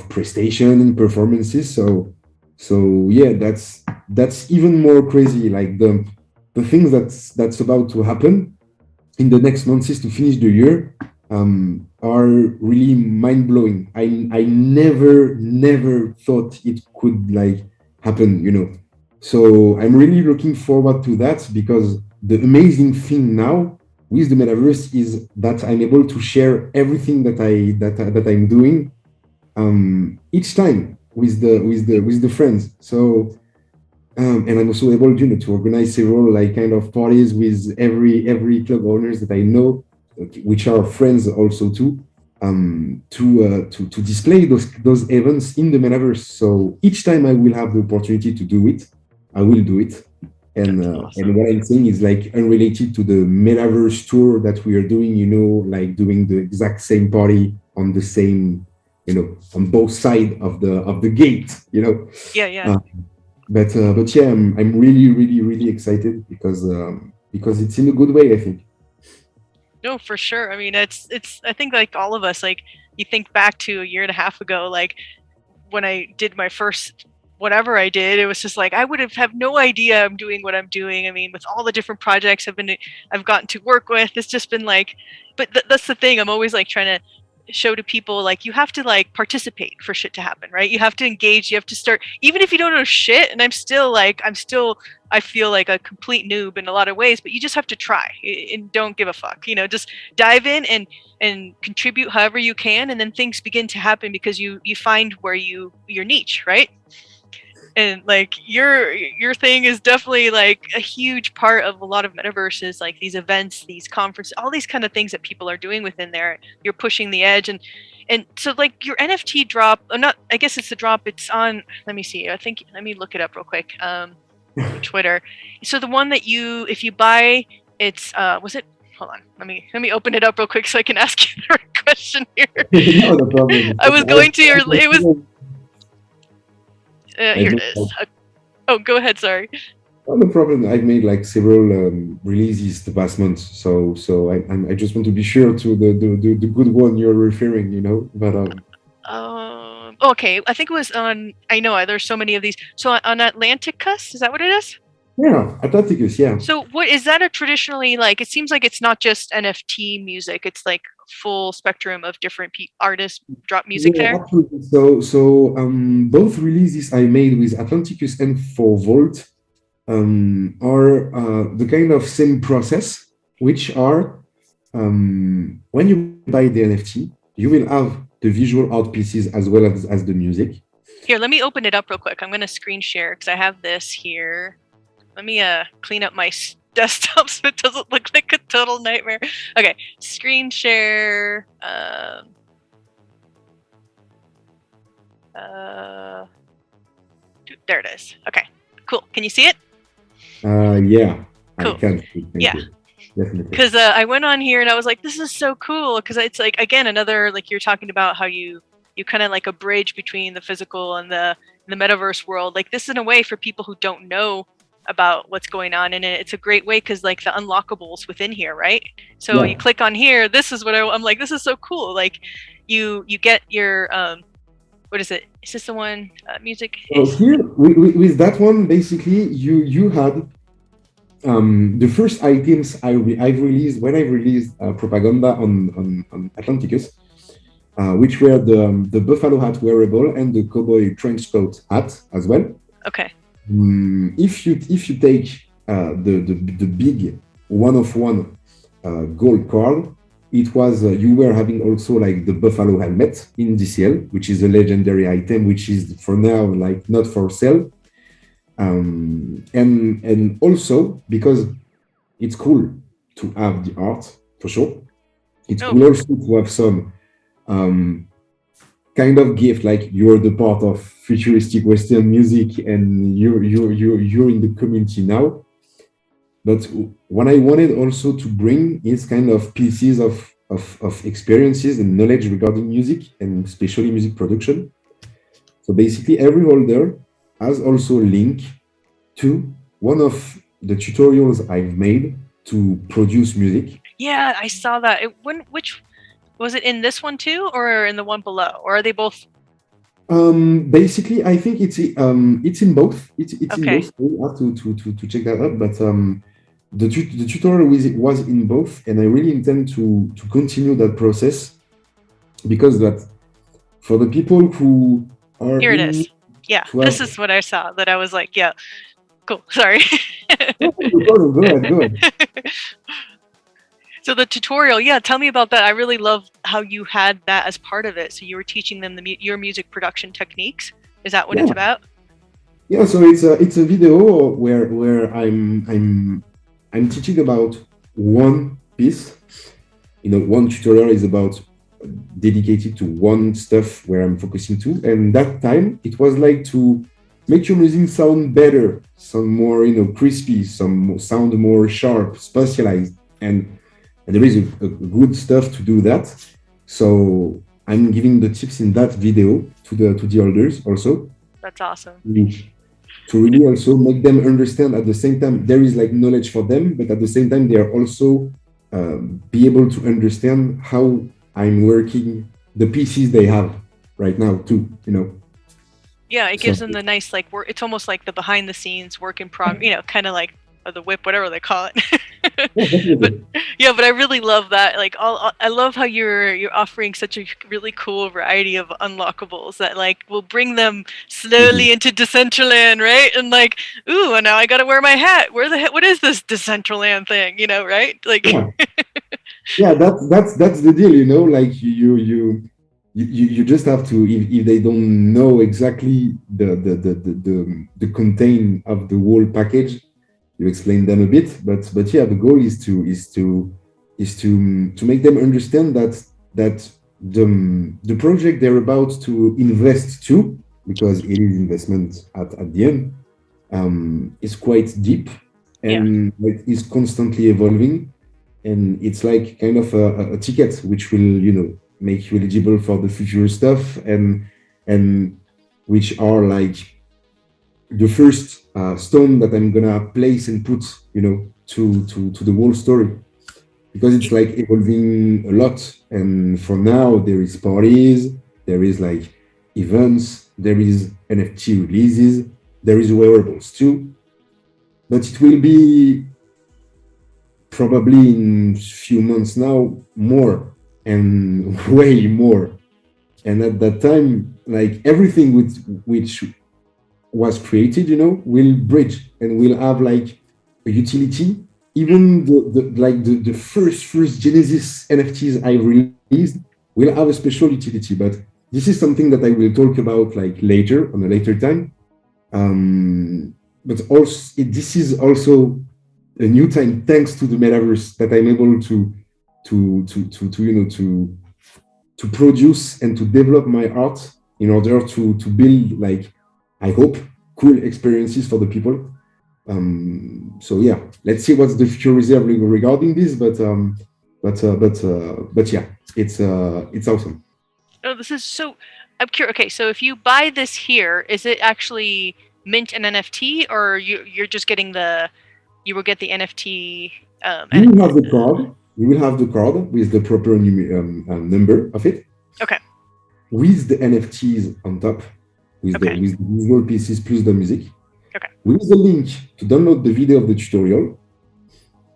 prestation and performances. So yeah, that's even more crazy. Like the things that's about to happen in the next months is to finish the year are really mind-blowing. I never thought it could like happen, you know. So I'm really looking forward to that, because the amazing thing now with the metaverse is that I'm able to share everything that I'm doing each time with the friends. So and I'm also able, you know, to organize several like kind of parties with every club owners that I know, which are friends also too, to display those events in the metaverse. So each time I will have the opportunity to do it, I will do it. And and what I'm saying is like unrelated to the metaverse tour that we are doing, you know, like doing the exact same party on the same, you know, on both sides of the gate, you know. Yeah. But yeah, I'm really excited, because it's in a good way, I think. No, for sure. I mean, it's I think like all of us, like you think back to a year and a half ago, like when I did my first whatever I did, it was just like I would have no idea I'm doing what I'm doing. I mean, with all the different projects I've gotten to work with, it's just been like, but that's the thing. I'm always like trying to show to people, like, you have to like participate for shit to happen, right? You have to engage, you have to start, even if you don't know shit. And I feel like a complete noob in a lot of ways, but you just have to try and don't give a fuck, just dive in and contribute however you can, and then things begin to happen because you find where your niche, right? And like your thing is definitely like a huge part of a lot of metaverses, like these events, these conferences, all these kind of things that people are doing within there. You're pushing the edge, and so like your NFT drop, not, I guess it's the drop, it's on, let me see, let me look it up real quick. Twitter. So the one that if you buy, it's was it, hold on, let me open it up real quick so I can ask you the right question here. No, no problem. I was going to it was here it is. Oh, go ahead. Sorry. Oh, no problem. I've made like several releases the past month, so I just want to be sure to the good one you're referring, But okay. I think it was on. I know there's so many of these. So on Atlanticus, is that what it is? Yeah, Atlanticus. Yeah. So what is that? A traditionally, like, it seems like it's not just NFT music. It's like full spectrum of different artists drop music there. Absolutely. So both releases I made with Atlanticus and for Vault are the kind of same process, which are when you buy the NFT, you will have the visual art pieces as well as the music. Here, let me open it up real quick. I'm going to screen share because I have this here. Let me clean up my desktop so it doesn't look like a total nightmare. Okay, screen share. There it is. Okay, cool. Can you see it? Yeah. Cool. I can. Yeah. Because I went on here and I was like, this is so cool, because it's like, again, another, like, you're talking about how you kind of like a bridge between the physical and the metaverse world. Like, this is in a way for people who don't know about what's going on in it. It's a great way because like the unlockables within here, right? So you click on here. This is what I'm like. This is so cool. Like you get your what is it? Is this the one? Music. So here with that one, basically you had the first items I've released when I released propaganda on Atlanticus, which were the buffalo hat wearable and the cowboy trench coat hat as well. Okay. If you take the big one-of-one gold card, it was you were having also like the buffalo helmet in DCL, which is a legendary item, which is for now like not for sale. And also because it's cool to have the art for sure. It's cool also to have some kind of gift, like you're the part of futuristic Western music and you're in the community now. But what I wanted also to bring is kind of pieces of experiences and knowledge regarding music and especially music production. So basically every holder has also a link to one of the tutorials I've made to produce music. Yeah, I saw that. Which was it, in this one too, or in the one below, or are they both? Basically, I think it's in both. It's okay. in both. We have to check that out. But the tutorial was in both, and I really intend to continue that process because that for the people who are here it is. Yeah, this is what I saw. That I was like, yeah, cool. Sorry. Go ahead. So the tutorial, yeah, tell me about that. I really love how you had that as part of it. So you were teaching them your music production techniques. Is that what it's about? Yeah, so it's a video where I'm teaching about one piece. One tutorial is about dedicated to one stuff where I'm focusing to, and that time it was like to make your music sound better, sound more crispy, sound more sharp, specialized, and there is a good stuff to do that. So I'm giving the tips in that video to the elders also. That's awesome. To really also make them understand at the same time there is like knowledge for them, but at the same time they are also be able to understand how I'm working the pieces they have right now too. Yeah, it gives So them the nice like work. It's almost like the behind the scenes work in kind of like the whip, whatever they call it. yeah, But definitely. yeah, but I really love that. Like, I love how you're offering such a really cool variety of unlockables that like will bring them Mhm. slowly into Decentraland, right? And like, ooh, and now I gotta wear my hat. Where the heck? What is this Decentraland thing? Right? Like, Yeah, yeah, that's the deal, like you just have to, if they don't know exactly the content of the whole package, you explain them a bit, but yeah, the goal is to make them understand that the project they're about to invest to, because it is investment at the end, is quite deep, yeah, and it is constantly evolving, and it's like kind of a ticket which will make you eligible for the future stuff, and which are like the first stone that I'm gonna place and put to the whole story, because it's like evolving a lot. And for now there is parties, there is like events, there is NFT releases, there is wearables too, but it will be probably in few months now more, and way more. And at that time, like everything with which was created, will bridge and will have like a utility. Even the first Genesis NFTs I released will have a special utility, but this is something that I will talk about like later, on a later time. But also, this is also a new time, thanks to the metaverse, that I'm able to produce and to develop my art in order to build, like, I hope, cool experiences for the people. So yeah, let's see what's the future reserve regarding this, but yeah, it's awesome. oh, this is so. I'm curious. Okay, so if you buy this here, is it actually mint an NFT, or you're just getting you will get the NFT? You will have the card. You will have the card with the proper number of it, Okay. with the NFTs on top, with the Okay. visual pieces plus the music, Okay. with the link to download the video of the tutorial,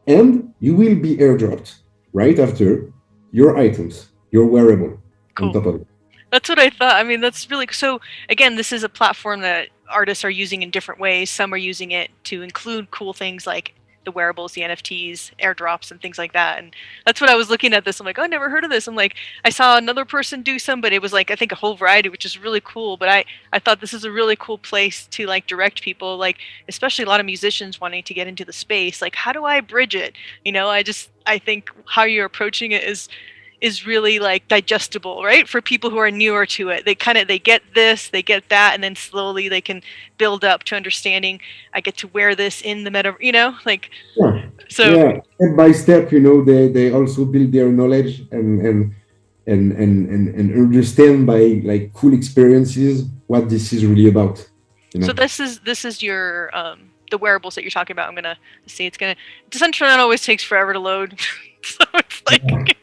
and you will be airdropped right after your items, your wearable on Cool. top of it. That's what I thought. I mean, that's really so. Again, this is a platform that artists are using in different ways. Some are using it to include cool things like the wearables, the NFTs, airdrops, and things like that. And that's what I was looking at this. I'm like, oh, I never heard of this. I'm like, I saw another person do some, but it was like I think a whole variety, which is really cool. But I thought this is a really cool place to like direct people, like especially a lot of musicians wanting to get into the space. Like, how do I bridge it? I think how you're approaching it is really like digestible, right? For people who are newer to it. They get this, they get that, and then slowly they can build up to understanding I get to wear this in the meta, like Yeah, so yeah. Step by step, they also build their knowledge, and understand by like cool experiences what this is really about. You so know. this is your the wearables that you're talking about. I'm gonna see it's gonna Decentraland always takes forever to load. So it's like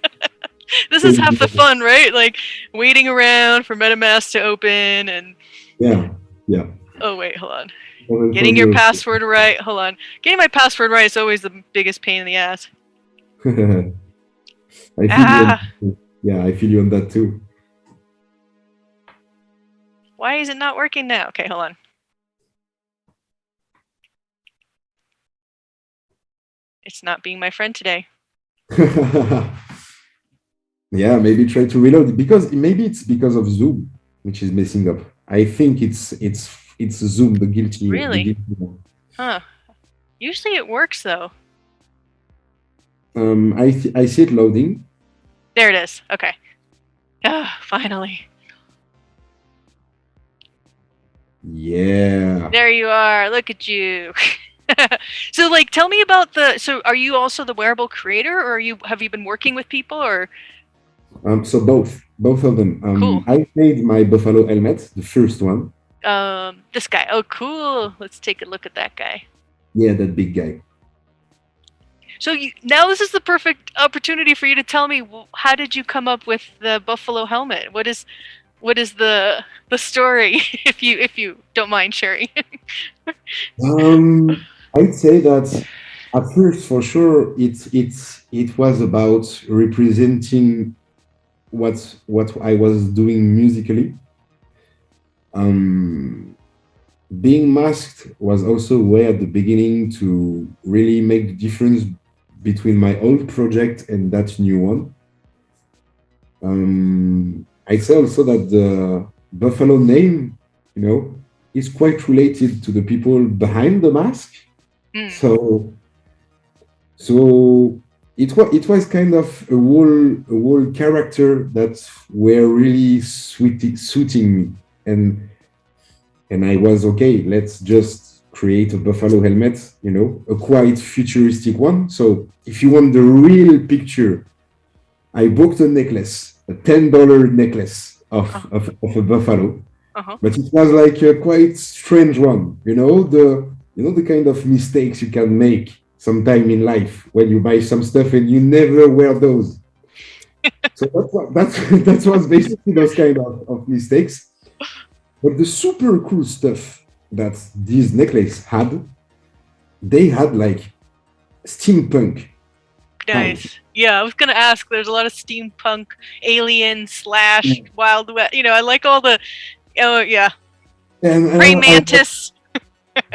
this is half the fun, right? Like waiting around for MetaMask to open and Yeah, yeah. oh wait, hold on. Comment Getting from your your. password right. Hold on. Getting my password right is always the biggest pain in the ass. I feel you. Ah, Yeah, I feel you on that too. why is it not working now? Okay, hold on. It's not being my friend today. Yeah, maybe try to reload it, because maybe it's because of Zoom which is messing up. I think it's Zoom, the Really? guilty one. Huh. Usually it works though. I see it loading. There it is. Okay. Ah, finally. Yeah. There you are. Look at you. So like tell me about so are you also the wearable creator or have you been working with people or So both of them. cool. I made my Buffalo helmet, the first one. This guy. Oh cool. Let's take a look at that guy. Yeah, that big guy. So now this is the perfect opportunity for you to tell me how did you come up with the buffalo helmet? What is the the story, if you don't mind sharing. I'd say that at first, for sure, it was about representing what I was doing musically. Being masked was also a way at the beginning to really make the difference between my old project and that new one. I'd say also that the Buffalo name, is quite related to the people behind the mask. So it was kind of a whole character that were really suiting me, and I was okay. Let's just create a buffalo helmet, a quite futuristic one. So if you want the real picture, I booked a necklace, a $10 necklace of a buffalo, but it was like a quite strange one. The kind of mistakes you can make sometime in life when you buy some stuff and you never wear those. So that was basically those kind of mistakes. But the super cool stuff that these necklaces had, they had like steampunk. Nice. Yeah, I was gonna ask. There's a lot of steampunk, alien / Wild West. I like all the. Oh yeah. And Gray Mantis.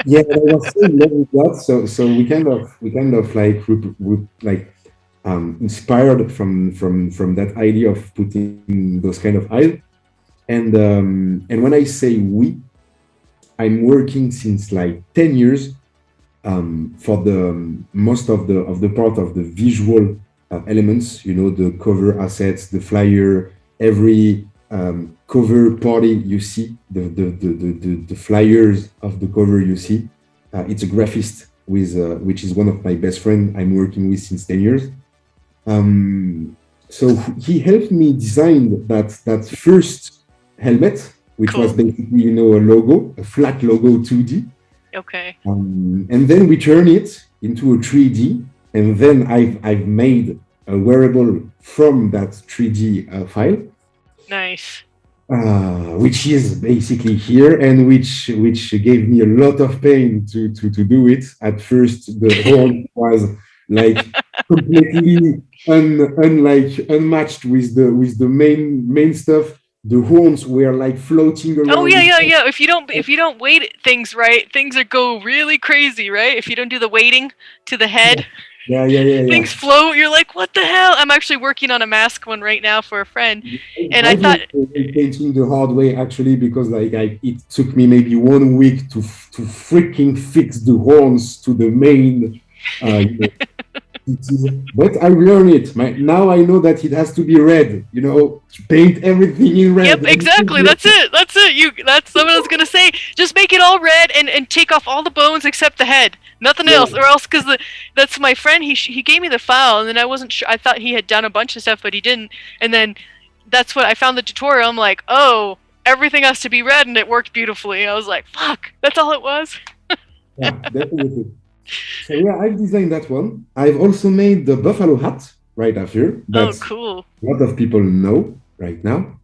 Yeah, I was so in love with that. So we kind of like inspired from that idea of putting those kind of eyes. And when I say we, I'm working since like 10 years for the most of the part of the visual elements, the cover assets, the flyer, every cover party you see, the flyers of the cover you see. It's a graphist which is one of my best friends I'm working with since 10 years. So he helped me design that first helmet, which was basically, a logo, a flat logo 2D. Okay. And then we turn it into a 3D, and then I've made a wearable from that 3D file. Nice. Which is basically here, and which gave me a lot of pain to do it. At first, the horn was like completely unmatched with the main stuff. The horns were like floating around. Oh yeah. If you don't weight things right, things go really crazy, right? If you don't do the weighting to the head. Yeah. Things float. You're like, what the hell? I'm actually working on a mask one right now for a friend, and I thought painting the hard way actually, because it took me maybe 1 week to freaking fix the horns to the main. But I learned it. Now I know that it has to be red. Paint everything in red. Yep, exactly. That's it. That's what I was gonna say. Just make it all red and take off all the bones except the head. Nothing else, or else, because that's my friend. He gave me the file, and then I wasn't sure. I thought he had done a bunch of stuff, but he didn't. And then that's what I found the tutorial. I'm like, oh, everything has to be red, and it worked beautifully. I was like, fuck, that's all it was. Yeah, definitely. So yeah, I've designed that one. I've also made the buffalo hat right after. That's cool. A lot of people know right now.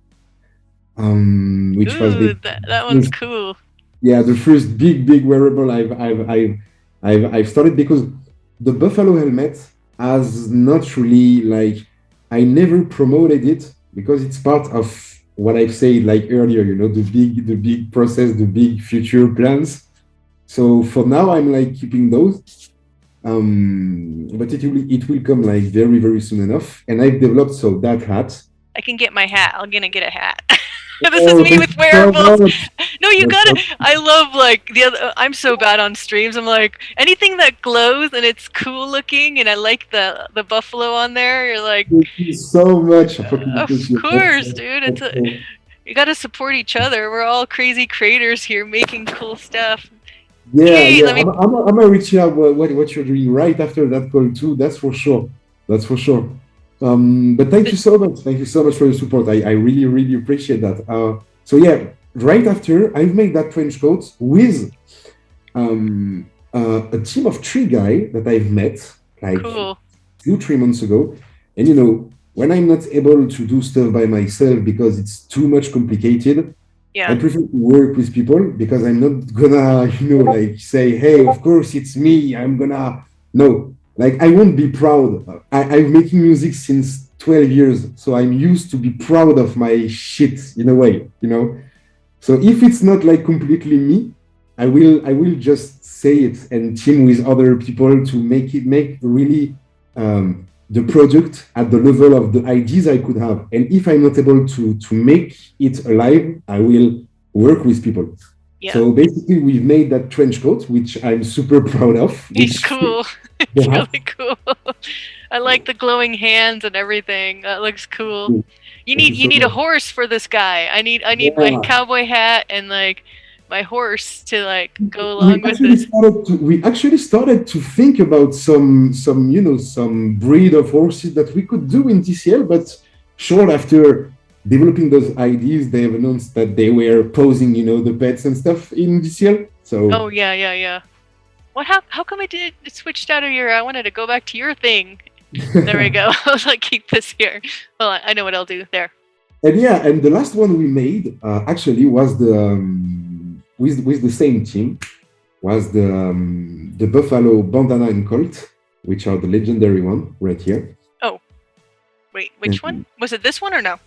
Which was that one's cool. Yeah, the first big wearable I've started, because the buffalo helmet has not really I never promoted it, because it's part of what I've said earlier. The big process, the big future plans. So for now, I'm keeping those, but it will come very, very soon enough. And I've developed that hat. I can get my hat. I'm gonna get a hat. This is me with wearables. No, you gotta. I love the other. I'm so bad on streams. I'm like, anything that glows and it's cool looking, and I like the buffalo on there. You're like, thank you so much. Of course, dude. You gotta support each other. We're all crazy creators here making cool stuff. Yeah. I'm gonna reach out what you're doing right after that call too. That's for sure. But thank you so much. Thank you so much for your support. I really, really appreciate that. So yeah, right after I've made that trench coat with a team of 3 guys that I've met 2-3 months ago. And when I'm not able to do stuff by myself because it's too much complicated, Yeah. I prefer to work with people because I'm not gonna, like say, hey, of course it's me. I'm gonna no, like I won't be proud. I'm making music since 12 years, so I'm used to be proud of my shit in a way. So if it's not like completely me, I will just say it and team with other people to make really the product at the level of the ideas I could have. And if I'm not able to make it alive, I will work with people. Yeah. So basically, we've made that trench coat, which I'm super proud of. It's cool. It's really cool. I like the glowing hands and everything. That looks cool. You need a horse for this guy. I need my cowboy hat and like my horse to like go along with this. We actually started to think about some breed of horses that we could do in TCL, but short after developing those ideas, they have announced that they were posing, the pets and stuff in DCL. So. Oh yeah. What? How come it switched out of your? I wanted to go back to your thing. There we go. I was like, keep this here. Well, I know what I'll do there. And the last one we made actually was the with the same team was the Buffalo bandana and colt, which are the legendary one right here. Oh, wait, which one? Was it this one or no?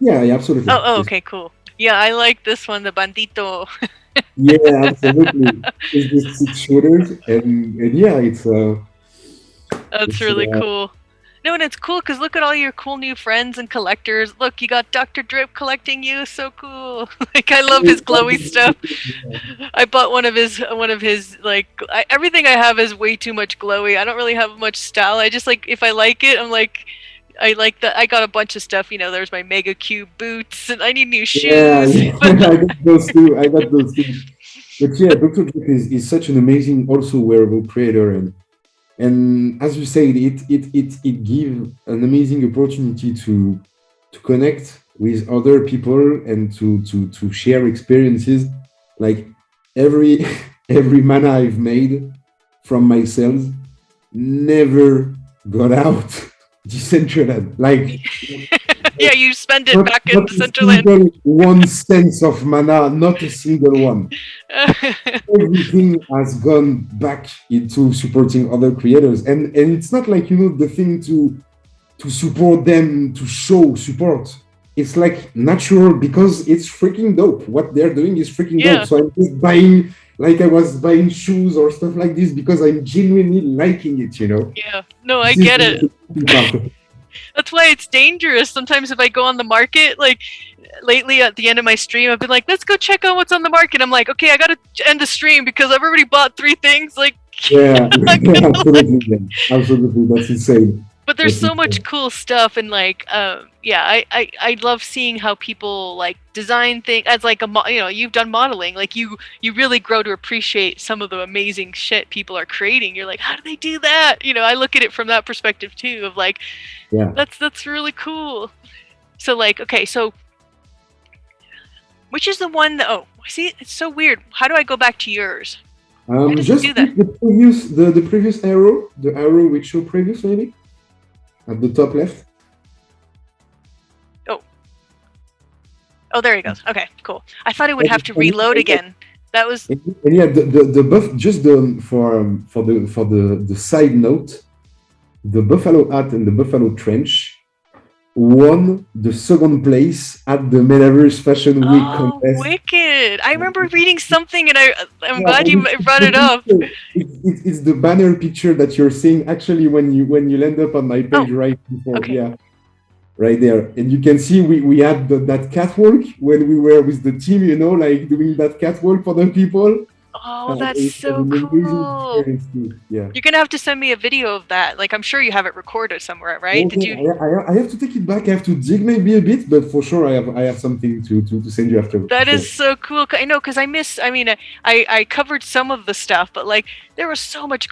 Yeah, absolutely. Oh, okay, cool. Yeah, I like this one, the bandito. Yeah, absolutely. It's the 6 shooters, and yeah, it's that's really cool. No, and it's cool because look at all your cool new friends and collectors. Look, you got Dr. Drip collecting you. So cool. Like I love his glowy stuff. I bought one of his like everything I have is way too much glowy. I don't really have much style. I just like if I like it, I'm like. I like that. I got a bunch of stuff. There's my Mega Cube boots, and I need new shoes. Yeah. I got those too. But yeah, Dr. Drip is such an amazing also wearable creator, and as you said, it gives an amazing opportunity to connect with other people and to share experiences. Like every mana I've made from myself never got out. Decentraland, like yeah, you spend it back in Decentraland. 1 cent of mana, not a single one. Everything has gone back into supporting other creators, and it's not like the thing to support them, to show support. It's like natural because it's freaking dope. What they're doing is freaking dope. So I'm just buying. Like I was buying shoes or stuff like this because I'm genuinely liking it, Yeah, no, I get it. That's why it's dangerous. Sometimes if I go on the market, like lately at the end of my stream, I've been like, let's go check out what's on the market. I'm like, okay, I gotta end the stream because I've already bought 3 things. Like, yeah, absolutely, that's insane. But there's so much cool stuff, and like, I love seeing how people like design things as like you've done modeling, like you really grow to appreciate some of the amazing shit people are creating. You're like, how do they do that? I look at it from that perspective too, of like, that's really cool. So like, okay, so which is the one that? Oh, see, it's so weird. How do I go back to yours? Just do that? the previous arrow, the arrow which showed previous maybe. At the top left. Oh, there he goes. Okay, cool. I thought it would have to reload again. That was. And yeah, the buff just for the side note, the Buffalo hat and the Buffalo trench won the 2nd place at the Metaverse Fashion Week contest. Wicked! I remember reading something, and I'm glad you brought it up. It's the banner picture that you're seeing actually when you land up on my page right before. Okay. Yeah, right there, and you can see we had that catwalk when we were with the team. Like doing that catwalk for the people. Oh, that's so cool. Yeah. You're going to have to send me a video of that. Like, I'm sure you have it recorded somewhere, right? Okay. Did you? I have to take it back. I have to dig maybe a bit, but for sure I have something to send you after. That is so cool. I know, because I covered some of the stuff, but like there was so much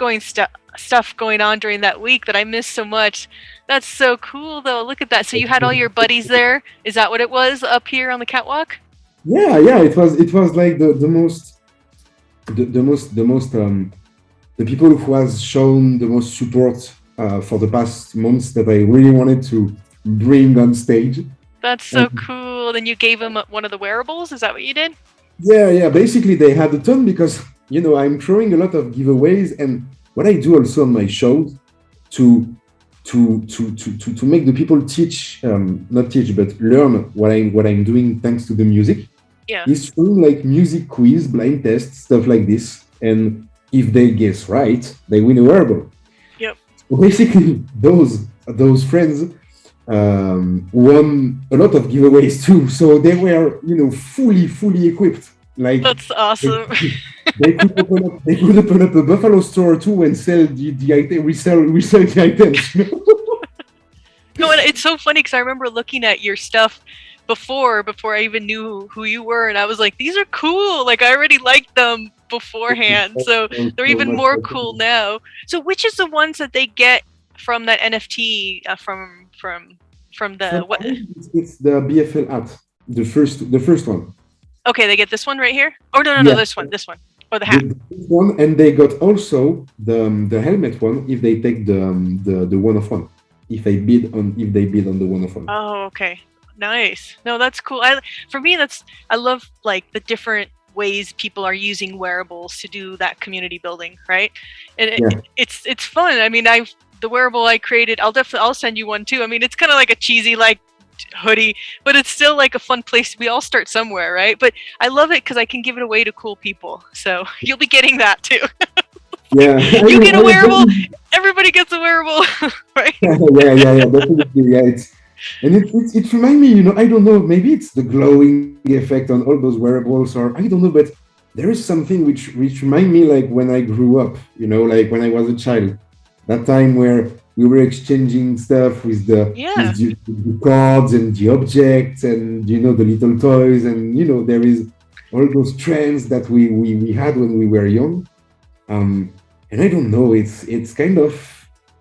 stuff going on during that week that I missed so much. That's so cool, though. Look at that. So you had all your buddies there. Is that what it was up here on the catwalk? Yeah. It was like the people who has shown the most support for the past months that I really wanted to bring on stage. That's so cool. cool. Then you gave them one of the wearables. Is that what you did? Yeah. Basically, they had a ton because I'm throwing a lot of giveaways, and what I do also on my shows to make the people teach, not teach, but learn what I'm doing thanks to the music. Yeah. Is through like music quiz, blind tests, stuff like this, and if they guess right, they win a wearable. Yep. So basically, those friends won a lot of giveaways too. So they were, fully equipped. Like that's awesome. They could open up a Buffalo store too and sell the item, resell the items. No, and it's so funny because I remember looking at your stuff before I even knew who you were, and I was like, these are cool. Like I already liked them beforehand, so they're even more cool now. So which is the ones that they get from that NFT from the what? It's the BFL app, the first one. Okay, they get this one right here. Oh no, this one, or the hat. This one, and they got also the helmet one if they take the 1 of 1. If they bid on the 1 of 1. Oh, okay, nice. No, that's cool. I love like the different ways people are using wearables to do that community building, right? And it's fun. I mean, the wearable I created, I'll send you one too. I mean, it's kind of like a cheesy like hoodie, but it's still like a fun place. We all start somewhere, right? But I love it because I can give it away to cool people. So you'll be getting that too. Yeah. You get a wearable, everybody gets a wearable, right? Yeah, definitely. Yeah, it reminds me, I don't know, maybe it's the glowing effect on all those wearables, or I don't know, but there is something which remind me like when I grew up, like when I was a child, that time where we were exchanging stuff with the cards and the objects and the little toys, and there is all those trends that we had when we were young, and I don't know, it's kind of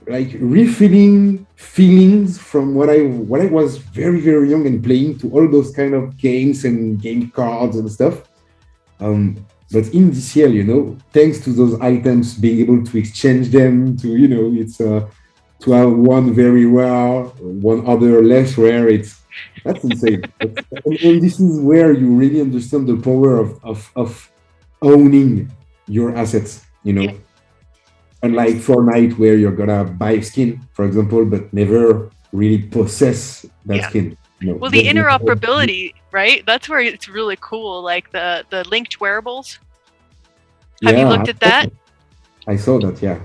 like refilling feelings from what I was very, very young and playing to all those kind of games and game cards and stuff. But in this year, thanks to those items, being able to exchange them to, it's to have one very rare, one other less rare, that's insane. And this is where you really understand the power of owning your assets, Yeah. Unlike Fortnite, where you're gonna buy a skin, for example, but never really possess that skin. Well, the interoperability, right? That's where it's really cool. Like the linked wearables. Have you looked at that? I saw that. Yeah.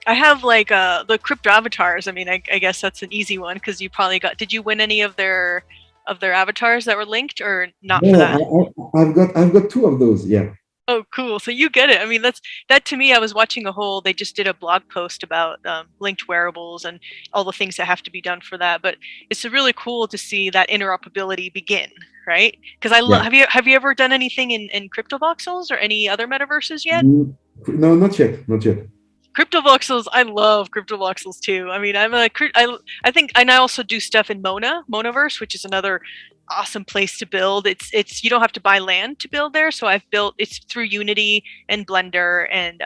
I have like the crypto avatars. I mean, I guess that's an easy one because you probably got. Did you win any of their avatars that were linked or not? Yeah, for that? I've got 2 of those. Yeah. Oh, cool. So you get it. I mean, that to me, I was watching they just did a blog post about linked wearables and all the things that have to be done for that. But it's really cool to see that interoperability begin, right? Because I love, have you ever done anything in CryptoVoxels or any other metaverses yet? No, not yet. CryptoVoxels, I love CryptoVoxels too. I mean, I think, and I also do stuff in Monaverse, which is another awesome place to build. It's you don't have to buy land to build there. So it's through Unity and Blender, and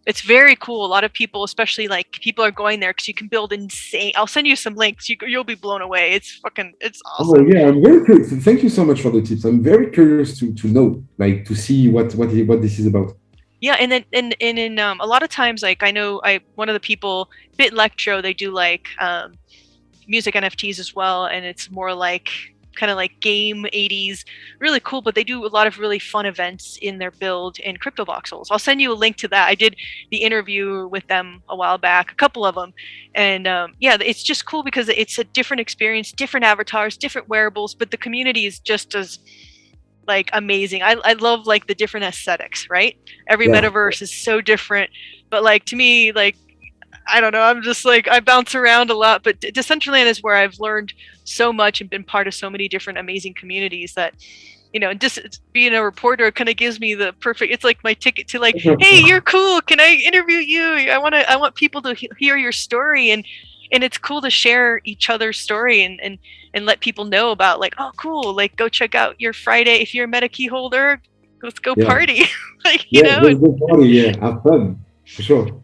it's very cool. A lot of people, especially like people are going there because you can build insane. I'll send you some links. You'll be blown away. It's awesome. Oh yeah, I'm very curious. Thank you so much for the tips. I'm very curious to know, like to see what this is about. Yeah, and then in a lot of times, like I know one of the people, BitElectro, they do like music NFTs as well, and it's more like kind of like game 80s, really cool. But they do a lot of really fun events in their build in CryptoVoxels. I'll send you a link to that. I did the interview with them a while back, a couple of them, and it's just cool because it's a different experience, different avatars, different wearables, but the community is just as like amazing. I love like the different aesthetics, right? Every metaverse is so different, but like to me, like I don't know, I'm just like I bounce around a lot, but Decentraland is where I've learned so much and been part of so many different amazing communities that, just being a reporter kind of gives me the perfect, it's like my ticket to like, hey, you're cool, can I interview you? I want people to hear your story, and it's cool to share each other's story and let people know about like, oh cool, like go check out your Friday if you're a meta key holder, let's go party. Like let's go party, have fun, for sure.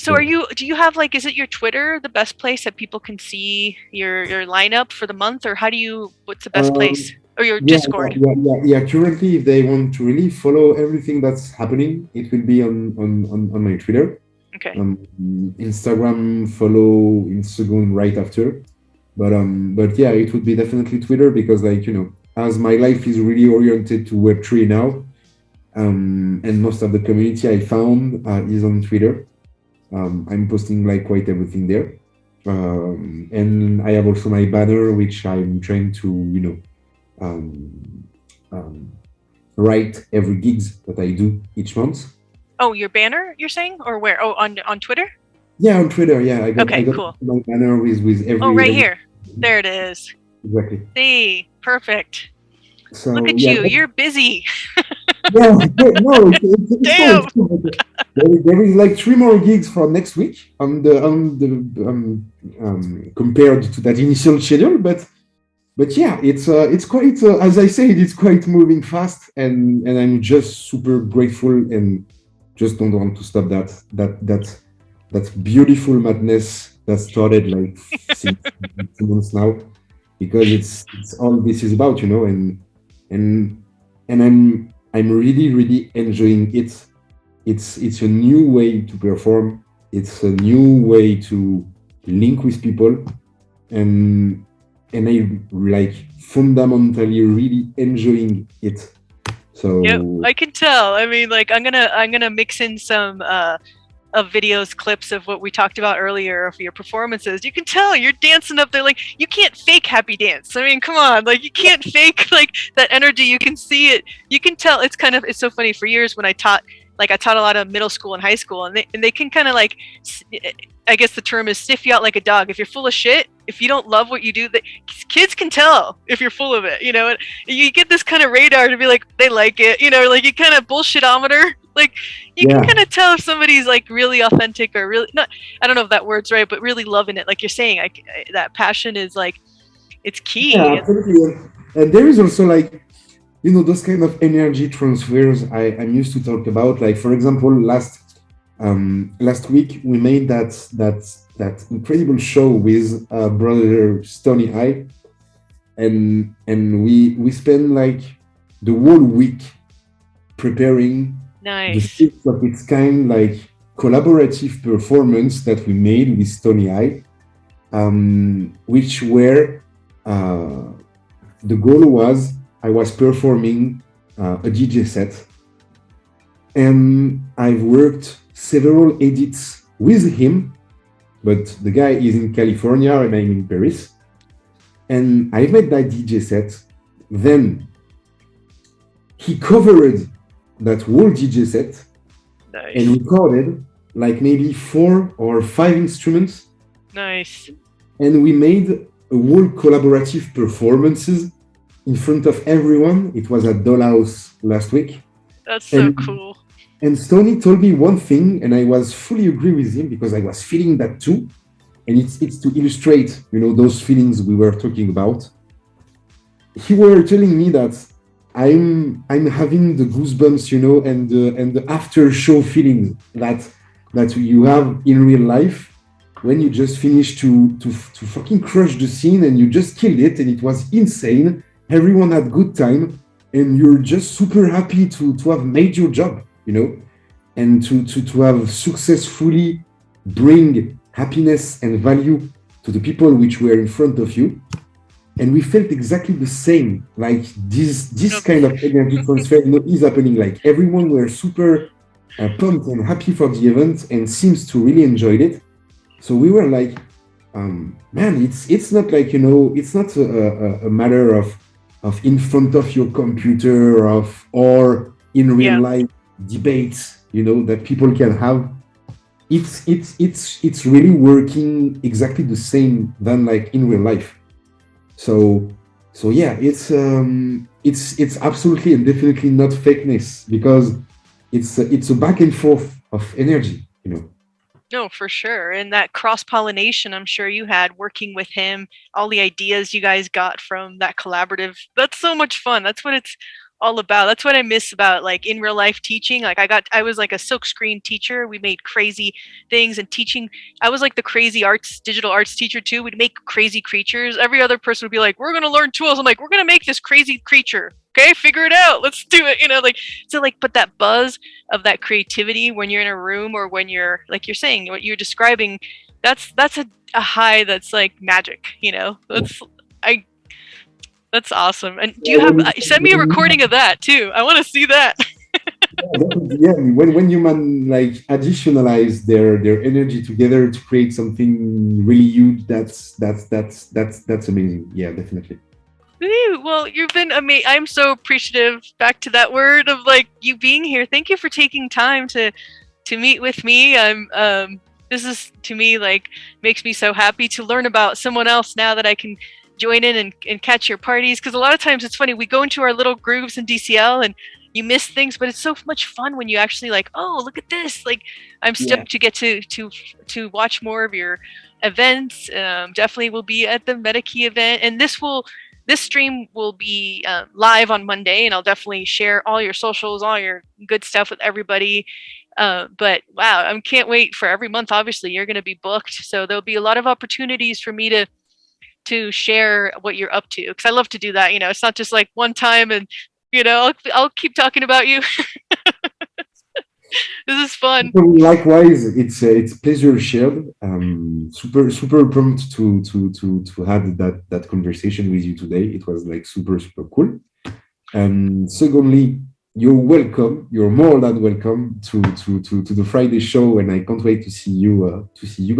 So do you have like, is it your Twitter the best place that people can see your lineup for the month, or what's the best place? Or your Discord? Yeah. Currently, if they want to really follow everything that's happening, it will be on my Twitter. Okay. Instagram, follow Instagram right after. But yeah, it would be definitely Twitter because, like, as my life is really oriented to Web3 now, and most of the community I found is on Twitter. I'm posting like quite everything there. And I have also my banner, which I'm trying to, write every gigs that I do each month. Oh, your banner, you're saying? Or where? Oh, on Twitter? Yeah, on Twitter. Yeah, I got cool. my banner with every. Oh, right here. There it is. Exactly. See, perfect. So, look at you. You're busy. Yeah, no, it's cool. There is like 3 more gigs for next week compared to that initial schedule, but yeah, it's quite as I said, it's quite moving fast, and I'm just super grateful and just don't want to stop that beautiful madness that started like since 2 months now, because it's all this is about, and I'm really enjoying it. It's a new way to perform. It's a new way to link with people, and I like fundamentally really enjoying it. So yep, I can tell. I mean, like I'm gonna mix in some of videos, clips of what we talked about earlier of your performances. You can tell you're dancing up there. Like, you can't fake happy dance. I mean, come on, like, you can't fake like that energy. You can see it. You can tell. It's so funny. For years when I taught a lot of middle school and high school, and they can kind of like, I guess the term is sniff you out like a dog. If you're full of shit, if you don't love what you do, kids can tell if you're full of it, and you get this kind of radar to be like, they like it, like you kind of bullshitometer. Like, you can kind of tell if somebody's like really authentic or really not. I don't know if that word's right, but really loving it. Like you're saying, that passion is like, it's key. Yeah, absolutely. And there is also like, those kind of energy transfers I'm used to talk about. Like, for example, last week we made that incredible show with brother Stony Eye, and we spent like the whole week preparing the sixth of its kind, like, collaborative performance that we made with Stony Eye, which were the goal was I was performing a DJ set, and I've worked several edits with him, but the guy is in California and I'm in Paris, and I made that DJ set. Then he covered that whole DJ set and recorded like maybe 4 or 5 instruments. Nice. And we made a whole collaborative performances in front of everyone. It was at Dollhouse last week. That's so cool. And Stony told me one thing, and I was fully agree with him because I was feeling that too. And it's to illustrate, those feelings we were talking about. He were telling me that I'm having the goosebumps, and the after show feeling that you have in real life when you just finish to fucking crush the scene and you just killed it and it was insane. Everyone had good time and you're just super happy to have made your job, and to have successfully bring happiness and value to the people which were in front of you. And we felt exactly the same, like this kind of energy transfer is happening. Like, everyone were super pumped and happy for the event and seems to really enjoyed it. So we were like, man, it's not like, it's not a matter of in front of your computer or in real life debates, that people can have. It's really working exactly the same than like in real life. So yeah, it's absolutely and definitely not fakeness, because it's a back and forth of energy, No, for sure. And that cross-pollination I'm sure you had working with him, all the ideas you guys got from that collaborative, that's so much fun. That's what it's all about. That's what I miss about like in real life teaching. Like I was like a silkscreen teacher. We made crazy things and teaching. I was like the crazy digital arts teacher too. We'd make crazy creatures. Every other person would be like, we're going to learn tools. I'm like, we're going to make this crazy creature. Okay, figure it out. Let's do it. Like, so like, but that buzz of that creativity when you're in a room or when you're like, you're saying what you're describing, that's a high that's like magic, that's awesome. And do you have send me a recording of that too? I want to see that. Yeah, when human like additionalize their energy together to create something really huge, that's amazing. Yeah, definitely. Well, you've been amazing. I'm so appreciative. Back to that word of like you being here. Thank you for taking time to meet with me. This is to me like makes me so happy to learn about someone else now that I can join in and catch your parties, because a lot of times it's funny, we go into our little grooves in DCL and you miss things, but it's so much fun when you actually like, oh, look at this. Like I'm stoked to get to watch more of your events. Definitely will be at the MetaKey event, and this stream will be live on Monday, and I'll definitely share all your socials, all your good stuff with everybody. But wow, I can't wait for every month. Obviously, you're going to be booked, so there'll be a lot of opportunities for me to share what you're up to, because I love to do that. It's not just like one time and I'll keep talking about you. This is fun. Likewise, it's pleasure shared. Super pumped to have that conversation with you today. It was like super cool. And secondly, you're welcome. You're more than welcome to the Friday show, and I can't wait to see you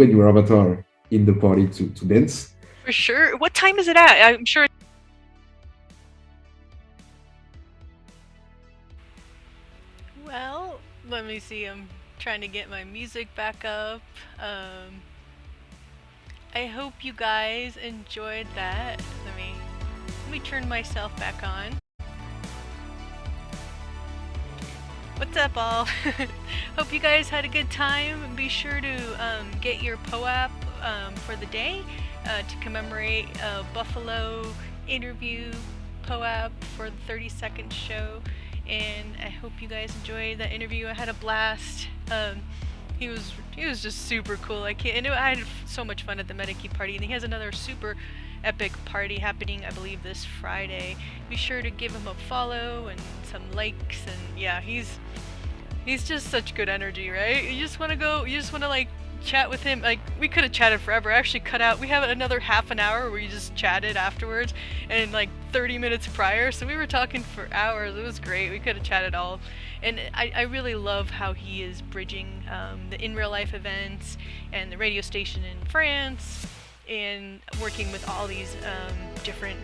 and your avatar in the party to dance. For sure. What time is it at? I'm sure. Well, let me see. I'm trying to get my music back up. I hope you guys enjoyed that. Let me turn myself back on. What's up, all? Hope you guys had a good time. Be sure to get your POAP for the day to commemorate a Buffalo interview POAP for the 30-second show. And I hope you guys enjoyed that interview. I had a blast. He was just super cool. I had so much fun at the MetaKey party, and he has another super epic party happening, I believe, this Friday. Be sure to give him a follow and some likes, and yeah, he's just such good energy, right? You just want to like chat with him. Like, we could have chatted forever. I actually cut out, we have another half an hour where you just chatted afterwards, and like 30 minutes prior, so we were talking for hours. It was great. We could have chatted all, and I really love how he is bridging the in real life events and the radio station in France, and working with all these different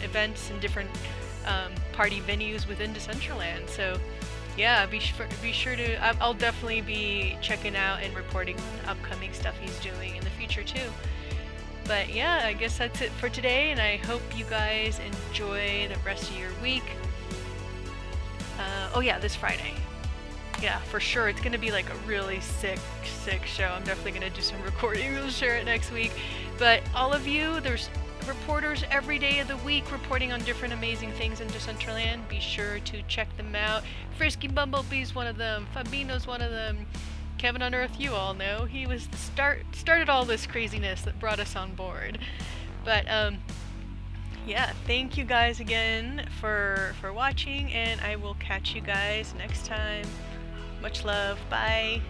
events and different party venues within Decentraland. So yeah, be sure to. I'll definitely be checking out and reporting on upcoming stuff he's doing in the future too. But yeah, I guess that's it for today, and I hope you guys enjoy the rest of your week. Oh yeah, this Friday. Yeah, for sure. It's going to be like a really sick show. I'm definitely going to do some recording. We'll share it next week. But all of you, there's reporters every day of the week reporting on different amazing things in Decentraland. Be sure to check them out. Frisky Bumblebee's one of them. Fabino's one of them. Kevin on Earth, you all know. He was the started all this craziness that brought us on board. But yeah, thank you guys again for watching, and I will catch you guys next time. Much love. Bye.